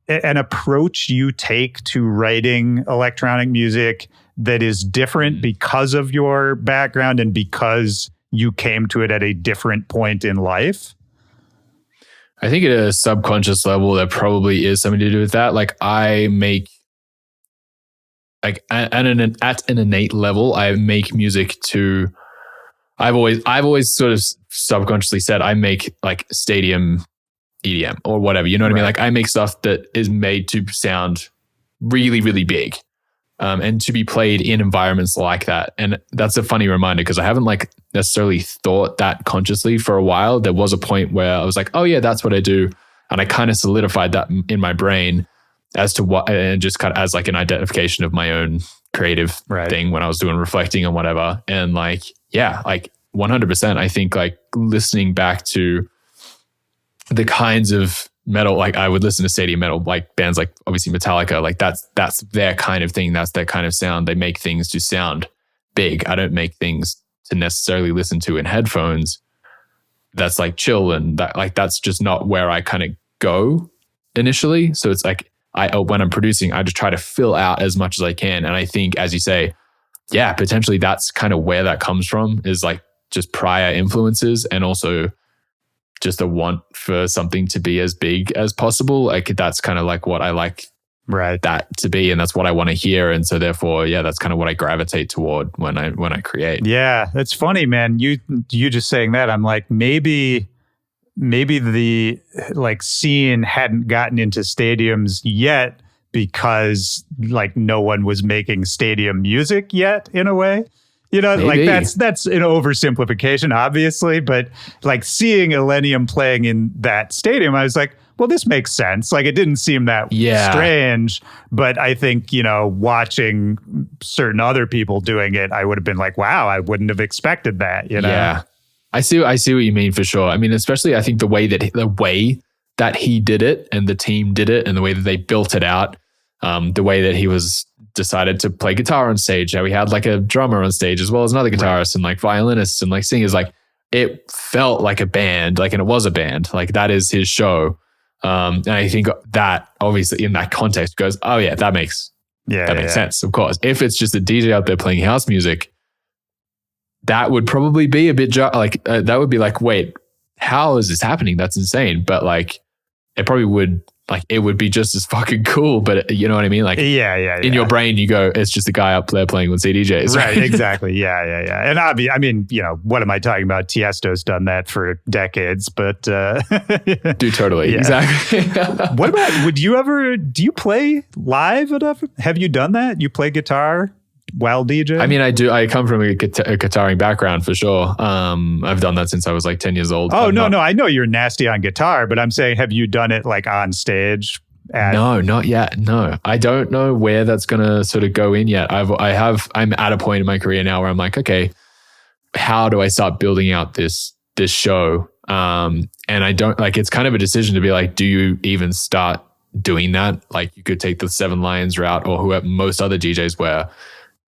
an approach you take to writing electronic music that is different because of your background and because you came to it at a different point in life? I think at a subconscious level, there probably is something to do with that. Like I make, like at an innate level, I make music to, I've always sort of subconsciously said I make like stadium EDM or whatever, you know what I mean? Like I make stuff that is made to sound really, really big. And to be played in environments like that. And that's a funny reminder because I haven't like necessarily thought that consciously for a while. There was a point where I was like, oh yeah, that's what I do. And I kind of solidified that in my brain as to what, and just kind of as like an identification of my own creative thing when I was doing reflecting and whatever. And like, yeah, like 100%, I think like listening back to the kinds of metal, like I would listen to stadium metal, like bands like obviously Metallica, like that's their kind of thing. That's their kind of sound. They make things to sound big. I don't make things to necessarily listen to in headphones. That's like chill, and that like that's just not where I kind of go initially. So it's like when I'm producing, I just try to fill out as much as I can. And I think, as you say, yeah, potentially that's kind of where that comes from, is like just prior influences and also just a want for something to be as big as possible. Like that's kind of like what I like that to be, and that's what I want to hear. And so therefore, yeah, that's kind of what I gravitate toward when I create. Yeah, that's funny, man. You just saying that, I'm like, maybe the like scene hadn't gotten into stadiums yet because like no one was making stadium music yet, in a way. Maybe. Like that's an oversimplification, obviously, but like seeing Illenium playing in that stadium, I was like, well, this makes sense. Like it didn't seem that strange, but I think, watching certain other people doing it, I would have been like, wow, I wouldn't have expected that, Yeah. I see what you mean for sure. I mean, especially I think the way that he did it and the team did it and the way that they built it out, the way that he was decided to play guitar on stage. How we had like a drummer on stage as well as another guitarist and like violinists and like singers. Like it felt like a band, like, and it was a band. Like that is his show. And I think that obviously in that context goes, oh yeah, that makes sense. Of course, if it's just a DJ out there playing house music, that would probably be a bit that would be like, wait, how is this happening? That's insane. But like, it probably would like it would be just as fucking cool, but you know what I mean? Like in your brain, you go, it's just a guy up there playing with CDJs. Right, exactly. Yeah. And I mean, what am I talking about? Tiesto's done that for decades, but dude, totally. Yeah. Exactly. What about, do you play live enough? Have you done that? You play guitar while DJ? I mean, I do. I come from a guitaring background for sure. I've done that since I was like 10 years old. Oh, no. I know you're nasty on guitar, but I'm saying, have you done it like on stage? No, not yet. No, I don't know where that's going to sort of go in yet. I'm at a point in my career now where I'm like, okay, how do I start building out this show? And I don't like, it's kind of a decision to be like, do you even start doing that? Like you could take the 7 Lions route or whoever, most other DJs where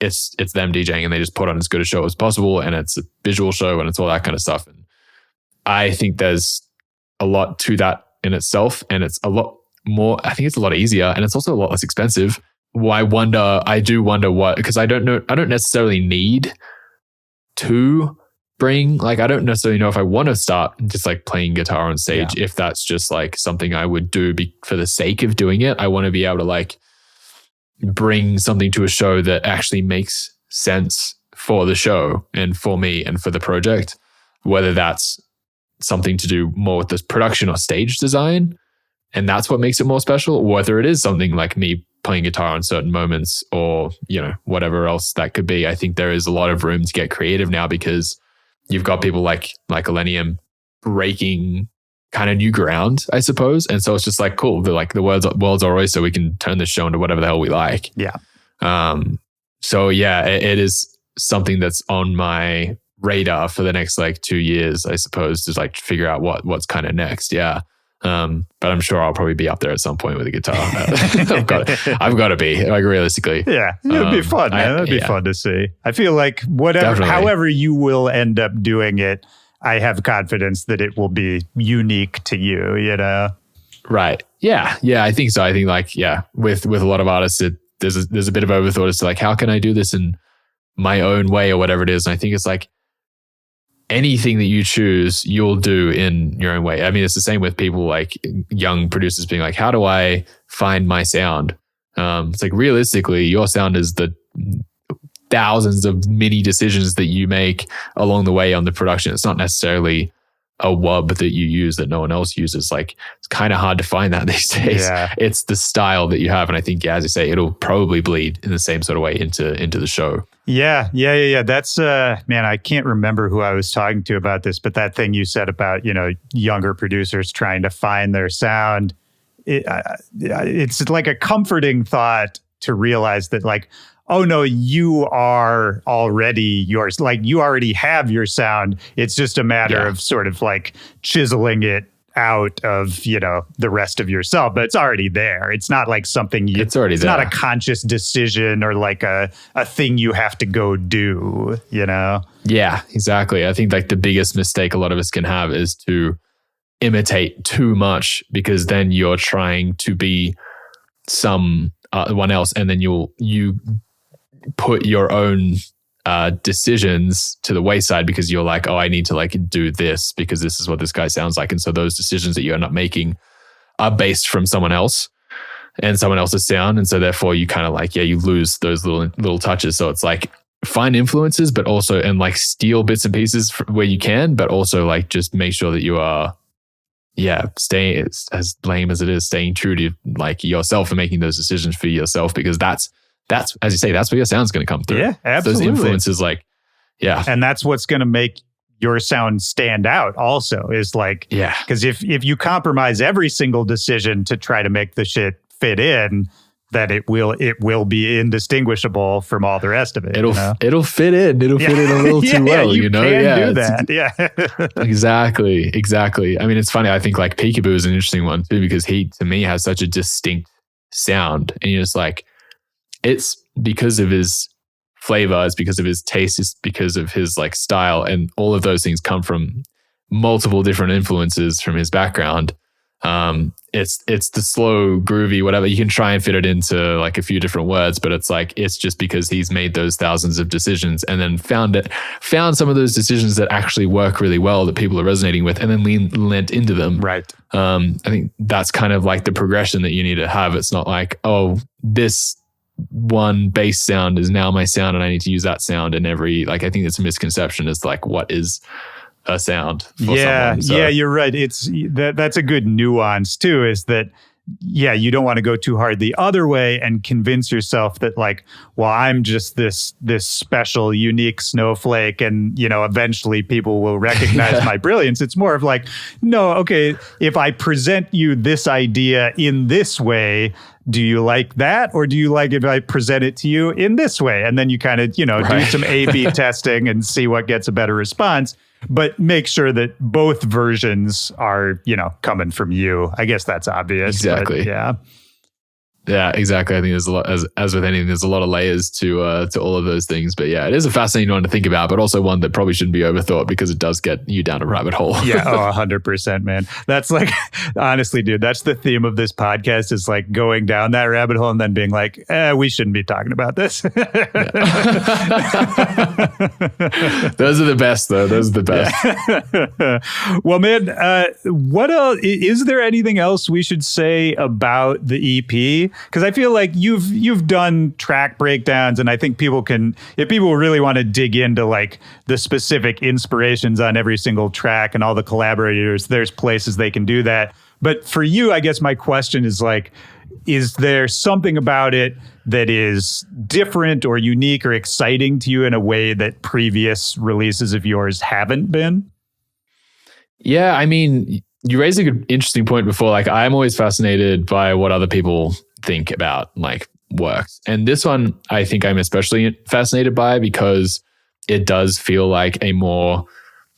it's them DJing and they just put on as good a show as possible and it's a visual show and it's all that kind of stuff. And I think there's a lot to that in itself, and it's a lot more, I think it's a lot easier, and it's also a lot less expensive. I do wonder what, because I don't necessarily need to bring, like, I don't necessarily know if I want to start just like playing guitar on stage, if that's just like something I would do for the sake of doing it. I want to be able to like bring something to a show that actually makes sense for the show and for me and for the project, whether that's something to do more with this production or stage design, and that's what makes it more special, whether it is something like me playing guitar on certain moments or, whatever else that could be. I think there is a lot of room to get creative now because you've got people like Illenium breaking kind of new ground, I suppose. And so it's just like, cool. They're like, the world's our oyster. We can turn this show into whatever the hell we like. Yeah. So yeah, it is something that's on my radar for the next like 2 years, I suppose, to like figure out what's kind of next. Yeah. But I'm sure I'll probably be up there at some point with a guitar. I've got to be, like, realistically. Yeah, it would be fun, man. That'd be fun to see. I feel like however you will end up doing it, I have confidence that it will be unique to you, Right. Yeah. I think so. I think with a lot of artists, there's a bit of overthought as to like, how can I do this in my own way or whatever it is. And I think it's like, anything that you choose, you'll do in your own way. I mean, it's the same with people like young producers being like, how do I find my sound? It's like, realistically, your sound is the thousands of mini decisions that you make along the way on the production. It's not necessarily a wub that you use that no one else uses. Like, it's kind of hard to find that these days. Yeah. It's the style that you have. And I think, as you say, it'll probably bleed in the same sort of way into the show. Yeah. That's, man, I can't remember who I was talking to about this, but that thing you said about, younger producers trying to find their sound, it's like a comforting thought to realize that, like, oh no, you are already yours. Like, you already have your sound. It's just a matter of sort of like chiseling it out of, the rest of yourself, but it's already there. It's not like something it's not a conscious decision or like a thing you have to go do, Yeah, exactly. I think like the biggest mistake a lot of us can have is to imitate too much, because then you're trying to be someone else, and then you put your own decisions to the wayside because you're like, oh, I need to like do this because this is what this guy sounds like. And so those decisions that you end up making are based from someone else and someone else's sound. And so therefore you kind of like, you lose those little touches. So it's like, find influences, but also, and like steal bits and pieces where you can, but also like just make sure that you are, staying, as lame as it is, staying true to like yourself and making those decisions for yourself, because that's, as you say, that's where your sound's going to come through. Yeah, absolutely. Those influences, and that's what's going to make your sound stand out. Also, is like, because if you compromise every single decision to try to make the shit fit in, that it will be indistinguishable from all the rest of it. It'll fit in. It'll fit in a little too well. You can do that. Yeah, exactly. I mean, it's funny. I think like Peekaboo is an interesting one too, because he, to me, has such a distinct sound, and you're just like, it's because of his flavor, it's because of his taste, it's because of his like style, and all of those things come from multiple different influences from his background. And it's the slow, groovy, whatever. You can try and fit it into like a few different words, but it's like, it's just because he's made those thousands of decisions and then found some of those decisions that actually work really well that people are resonating with, and then lent into them. Right. I think that's kind of like the progression that you need to have. It's not like, oh, this one bass sound is now my sound and I need to use that sound in every, like, I think it's a misconception. It's like, what is a sound for someone? So, yeah, you're right. It's that's a good nuance too, is that, yeah, you don't want to go too hard the other way and convince yourself that like, well, I'm just this special, unique snowflake, and eventually people will recognize my brilliance. It's more of like, no, okay, if I present you this idea in this way, do you like that, or do you like if I present it to you in this way? And then you kind of, do some A/B testing and see what gets a better response. But make sure that both versions are, coming from you. I guess that's obvious. Exactly. Yeah. Yeah, exactly. I think there's a lot, as with anything, there's a lot of layers to all of those things. But yeah, it is a fascinating one to think about, but also one that probably shouldn't be overthought because it does get you down a rabbit hole. Yeah, 100%, man. That's like, honestly, dude, that's the theme of this podcast, is like going down that rabbit hole and then being like, we shouldn't be talking about this. Those are the best, though. Those are the best. Well, man, what else? Is there anything else we should say about the EP? Because I feel like you've done track breakdowns, and I think people can, if people really want to dig into like the specific inspirations on every single track and all the collaborators, there's places they can do that. But for you, I guess my question is like, is there something about it that is different or unique or exciting to you in a way that previous releases of yours haven't been? Yeah, I mean, you raised a good, interesting point before. Like, I'm always fascinated by what other people think about like works. And this one, I think I'm especially fascinated by because it does feel like a more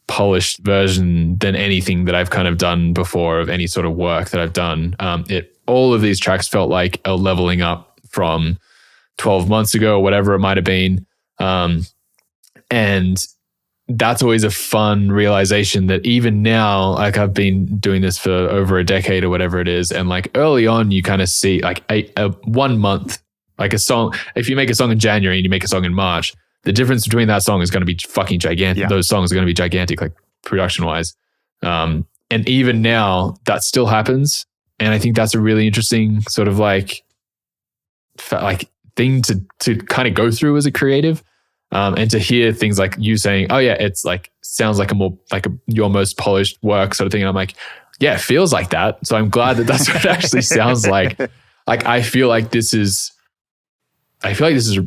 polished version than anything that I've kind of done before of any sort of work that I've done. All of these tracks felt like a leveling up from 12 months ago or whatever it might have been. And that's always a fun realization that even now, like I've been doing this for over a decade or whatever it is. And like early on, you kind of see like a 1 month, like a song, if you make a song in January and you make a song in March, the difference between that song is going to be fucking gigantic. Yeah. Those songs are going to be gigantic, like production wise. And even now that still happens. And I think that's a really interesting sort of like thing to kind of go through as a creative. And to hear things like you saying, oh yeah, it's like, sounds like a more, like your most polished work sort of thing. And I'm like, yeah, it feels like that. So I'm glad that that's what it actually sounds like. Like, I feel like this is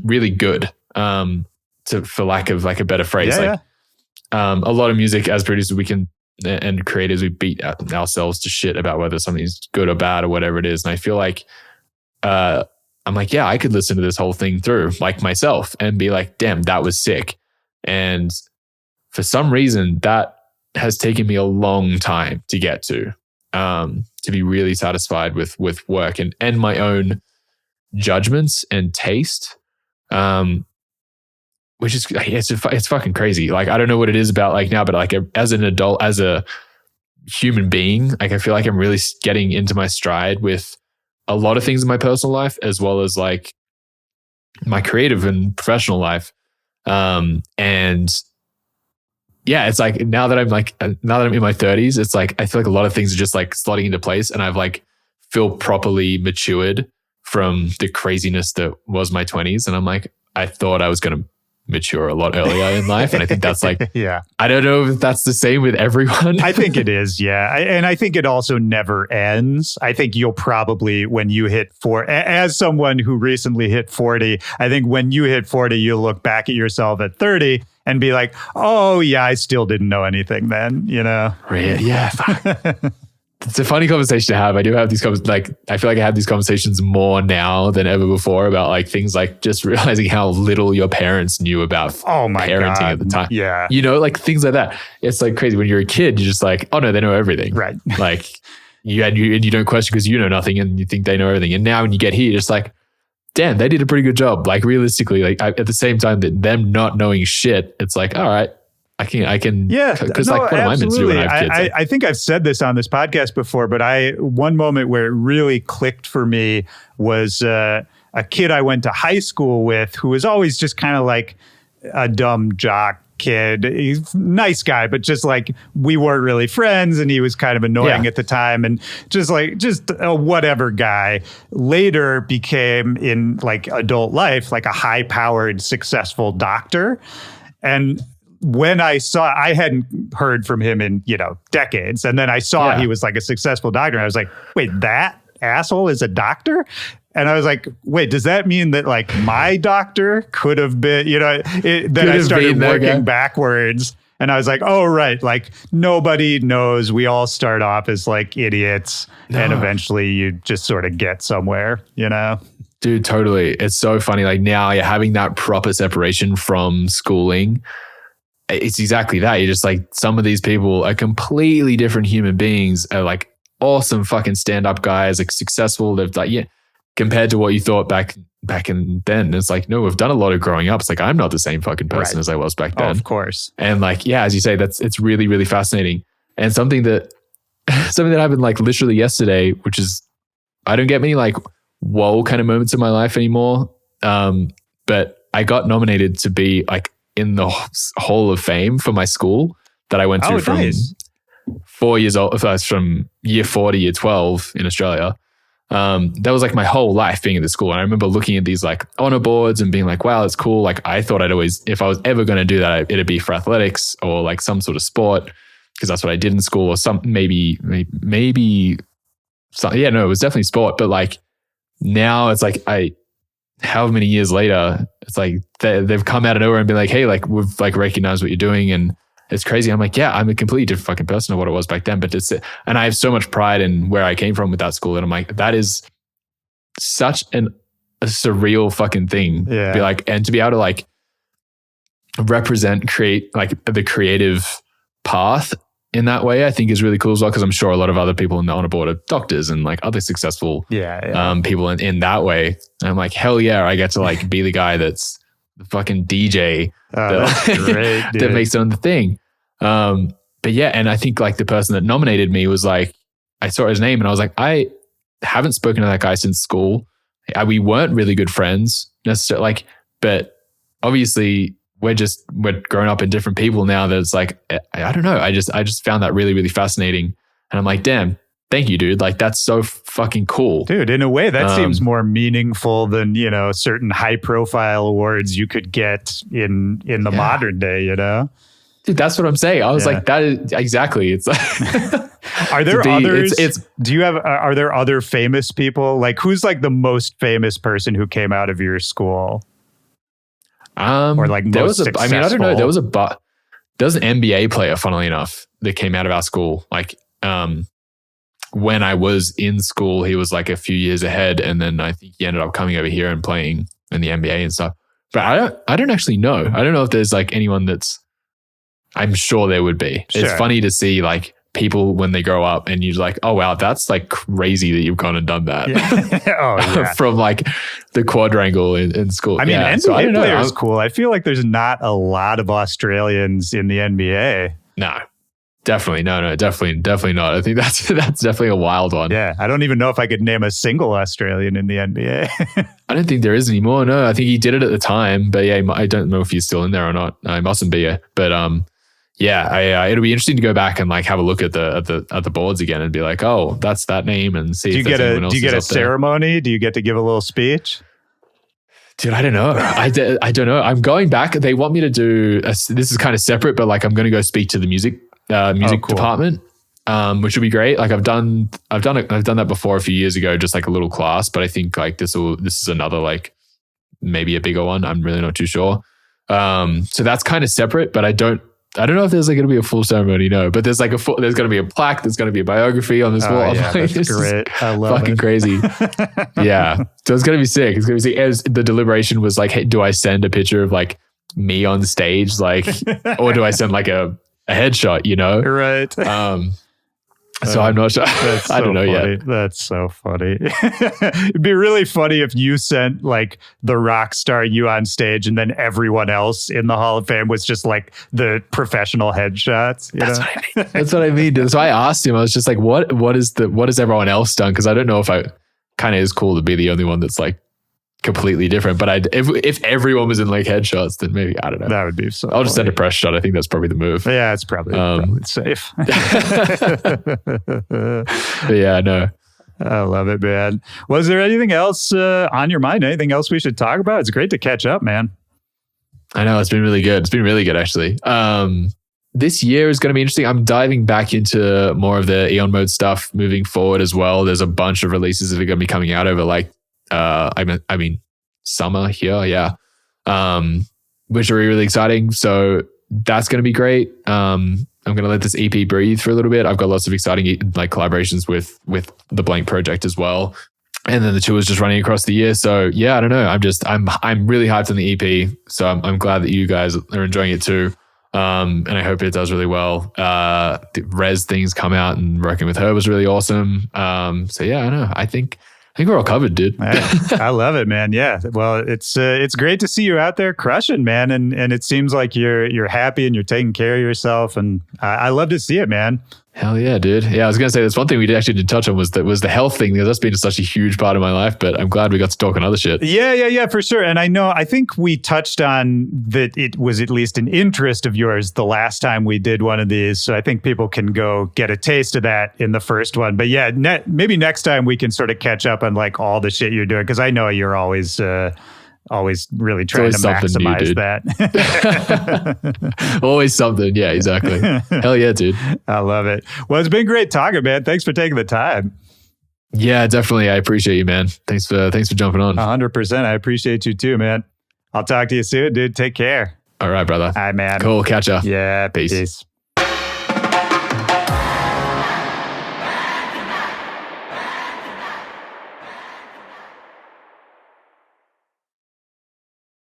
really good, for lack of like a better phrase. Yeah, a lot of music as producers, we can, and creators, we beat ourselves to shit about whether something's good or bad or whatever it is. And I feel like, I'm like, yeah, I could listen to this whole thing through like myself and be like, damn, that was sick. And for some reason that has taken me a long time to get to be really satisfied with work and my own judgments and taste. Which is, it's fucking crazy. Like, I don't know what it is about like now, but like as an adult, as a human being, like I feel like I'm really getting into my stride with a lot of things in my personal life, as well as like my creative and professional life. And yeah, it's like now that I'm in my 30s, it's like, I feel like a lot of things are just like slotting into place, and I've like feel properly matured from the craziness that was my 20s. And I'm like, I thought I was going to mature a lot earlier in life. And I think that's like, yeah, I don't know if that's the same with everyone. I think it is. Yeah. And I think it also never ends. I think you'll probably, when you hit as someone who recently hit 40, I think when you hit 40, you'll look back at yourself at 30 and be like, oh yeah, I still didn't know anything then, Right. Yeah. It's a funny conversation to have. I do have these I feel like I have these conversations more now than ever before about like things like just realizing how little your parents knew about parenting at the time. Yeah. Like things like that. It's like crazy. When you're a kid, you're just like, oh no, they know everything. Right. Like you don't question because you know nothing and you think they know everything. And now when you get here, you're just like, damn, they did a pretty good job. Like realistically, like at the same time that them not knowing shit, it's like, all right, I can, Yeah, because no, like, what am I meant to do when I have kids? I think I've said this on this podcast before, but one moment where it really clicked for me was a kid I went to high school with who was always just kind of like a dumb jock kid. He's a nice guy, but just like we weren't really friends, and he was kind of annoying at the time, and just a whatever guy. Later became, in like adult life, like a high-powered, successful doctor. And when I hadn't heard from him in, decades. And then I saw he was like a successful doctor. And I was like, wait, that asshole is a doctor? And I was like, wait, does that mean that like my doctor could have been, then I started working backwards. And I was like, oh, right. Like nobody knows. We all start off as like idiots. And eventually you just sort of get somewhere, Dude, totally. It's so funny. Like now you're having that proper separation from schooling. It's exactly that. You're just like, some of these people are completely different human beings, are like awesome fucking stand-up guys, like successful. They've like, compared to what you thought back in then. It's like, no, we've done a lot of growing up. It's like, I'm not the same fucking person as I was back then. Oh, of course. And like, as you say, it's really, really fascinating. And something that happened like literally yesterday, which is, I don't get many like whoa kind of moments in my life anymore. But I got nominated to be like in the Hall of Fame for my school that I went to from 4 years old, from year 4 to year 12 in Australia. That was like my whole life being at the school. And I remember looking at these like honor boards and being like, wow, that's cool. Like I thought I'd always, if I was ever going to do that, it'd be for athletics or like some sort of sport, because that's what I did in school, or some, maybe something. Yeah, no, it was definitely sport. But like now it's like, however many years later, it's like they've come out of nowhere and been like, hey, like we've like recognized what you're doing. And it's crazy. I'm like, I'm a completely different fucking person of what it was back then. But and I have so much pride in where I came from with that school that I'm like, that is such a surreal fucking thing. Yeah. Be like, and to be able to like create like the creative path in that way, I think is really cool as well. Cause I'm sure a lot of other people on the board are doctors and like other successful people in that way. And I'm like, hell yeah, I get to like be the guy that's the fucking DJ that's great, that makes it on the thing. But yeah, and I think like the person that nominated me was like, I saw his name and I was like, I haven't spoken to that guy since school. We weren't really good friends necessarily, like, but obviously we're grown up in different people now. That it's like, I don't know. I just found that really, really fascinating. And I'm like, damn, thank you, dude. Like that's so fucking cool. Dude, in a way that seems more meaningful than, certain high profile awards you could get in the modern day, Dude, that's what I'm saying. I was like, that is exactly. It's like, are there others? Are there other famous people? Like who's like the most famous person who came out of your school? Or like most successful? I mean, I don't know. There was an NBA player, funnily enough, that came out of our school. Like, when I was in school, he was like a few years ahead, and then I think he ended up coming over here and playing in the NBA and stuff. But I don't actually know. I don't know if there's like anyone that's. I'm sure there would be. Sure. It's funny to see like people when they grow up, and you're like, oh wow, that's like crazy that you've gone and done that. Yeah. From like the quadrangle in school. I mean, NBA player is cool. I feel like there's not a lot of Australians in the NBA. No. Definitely. No, definitely not. I think that's definitely a wild one. Yeah. I don't even know if I could name a single Australian in the NBA. I don't think there is anymore. No, I think he did it at the time, but yeah, I don't know if he's still in there or not. He mustn't be. But it'll be interesting to go back and like have a look at the boards again and be like, oh, that's that name, and see. Do you get a ceremony? Do you get to give a little speech? Dude, I don't know. I don't know. I'm going back. They want me to do this is kind of separate, but like I'm going to go speak to the music department, which would be great. Like I've done that before a few years ago, just like a little class. But I think like this is another like maybe a bigger one. I'm really not too sure. So that's kind of separate, but I don't know if there's like going to be a full ceremony. No, but there's like there's going to be a plaque. There's going to be a biography on this wall. Yeah, like, that's great. I love fucking it. Crazy. Yeah. So it's going to be sick. It's going to be sick. As the deliberation was like, hey, do I send a picture of like me on stage? Like, or do I send like a headshot, Right. So I'm not sure. That's I don't know funny. yet. That's so funny. It'd be really funny if you sent like the rock star you on stage and then everyone else in the Hall of Fame was just like the professional headshots. That's what I mean. That's what I mean. So I asked him, I was just like, what has everyone else done? Because I don't know if I kind of is cool to be the only one that's like completely different. But if everyone was in like headshots, then maybe, I don't know. That would be so I'll just send a press shot. I think that's probably the move. Yeah, it's probably safe. But yeah, no. I love it, man. Was there anything else on your mind? Anything else we should talk about? It's great to catch up, man. I know, it's been really good. It's been really good, actually. This year is going to be interesting. I'm diving back into more of the AEON mode stuff moving forward as well. There's a bunch of releases that are going to be coming out over like, summer here, yeah. Which are really exciting. So that's going to be great. I'm going to let this EP breathe for a little bit. I've got lots of exciting like collaborations with the Blanke project as well. And then the tour is just running across the year. So yeah, I don't know. I'm really hyped on the EP. So I'm glad that you guys are enjoying it too. And I hope it does really well. The Res things come out and working with her was really awesome. So yeah, I know. I think we're all covered, dude. I love it, man. Yeah. Well, it's great to see you out there crushing, man. And it seems like you're happy and you're taking care of yourself. And I love to see it, man. Hell yeah, dude. Yeah, I was going to say, there's one thing we actually didn't touch on was the health thing, because that's been such a huge part of my life, but I'm glad we got to talk on other shit. Yeah, for sure. And I think we touched on that it was at least an interest of yours the last time we did one of these. So I think people can go get a taste of that in the first one. But yeah, maybe next time we can sort of catch up on like all the shit you're doing, because I know you're always really trying to maximize that. Always something. Yeah, exactly. Hell yeah, dude. I love it. Well, it's been great talking, man. Thanks for taking the time. Yeah, definitely. I appreciate you, man. Thanks for jumping on. 100%. I appreciate you too, man. I'll talk to you soon, dude. Take care. All right, brother. All right, man. Cool. Catch ya. Yeah. Peace.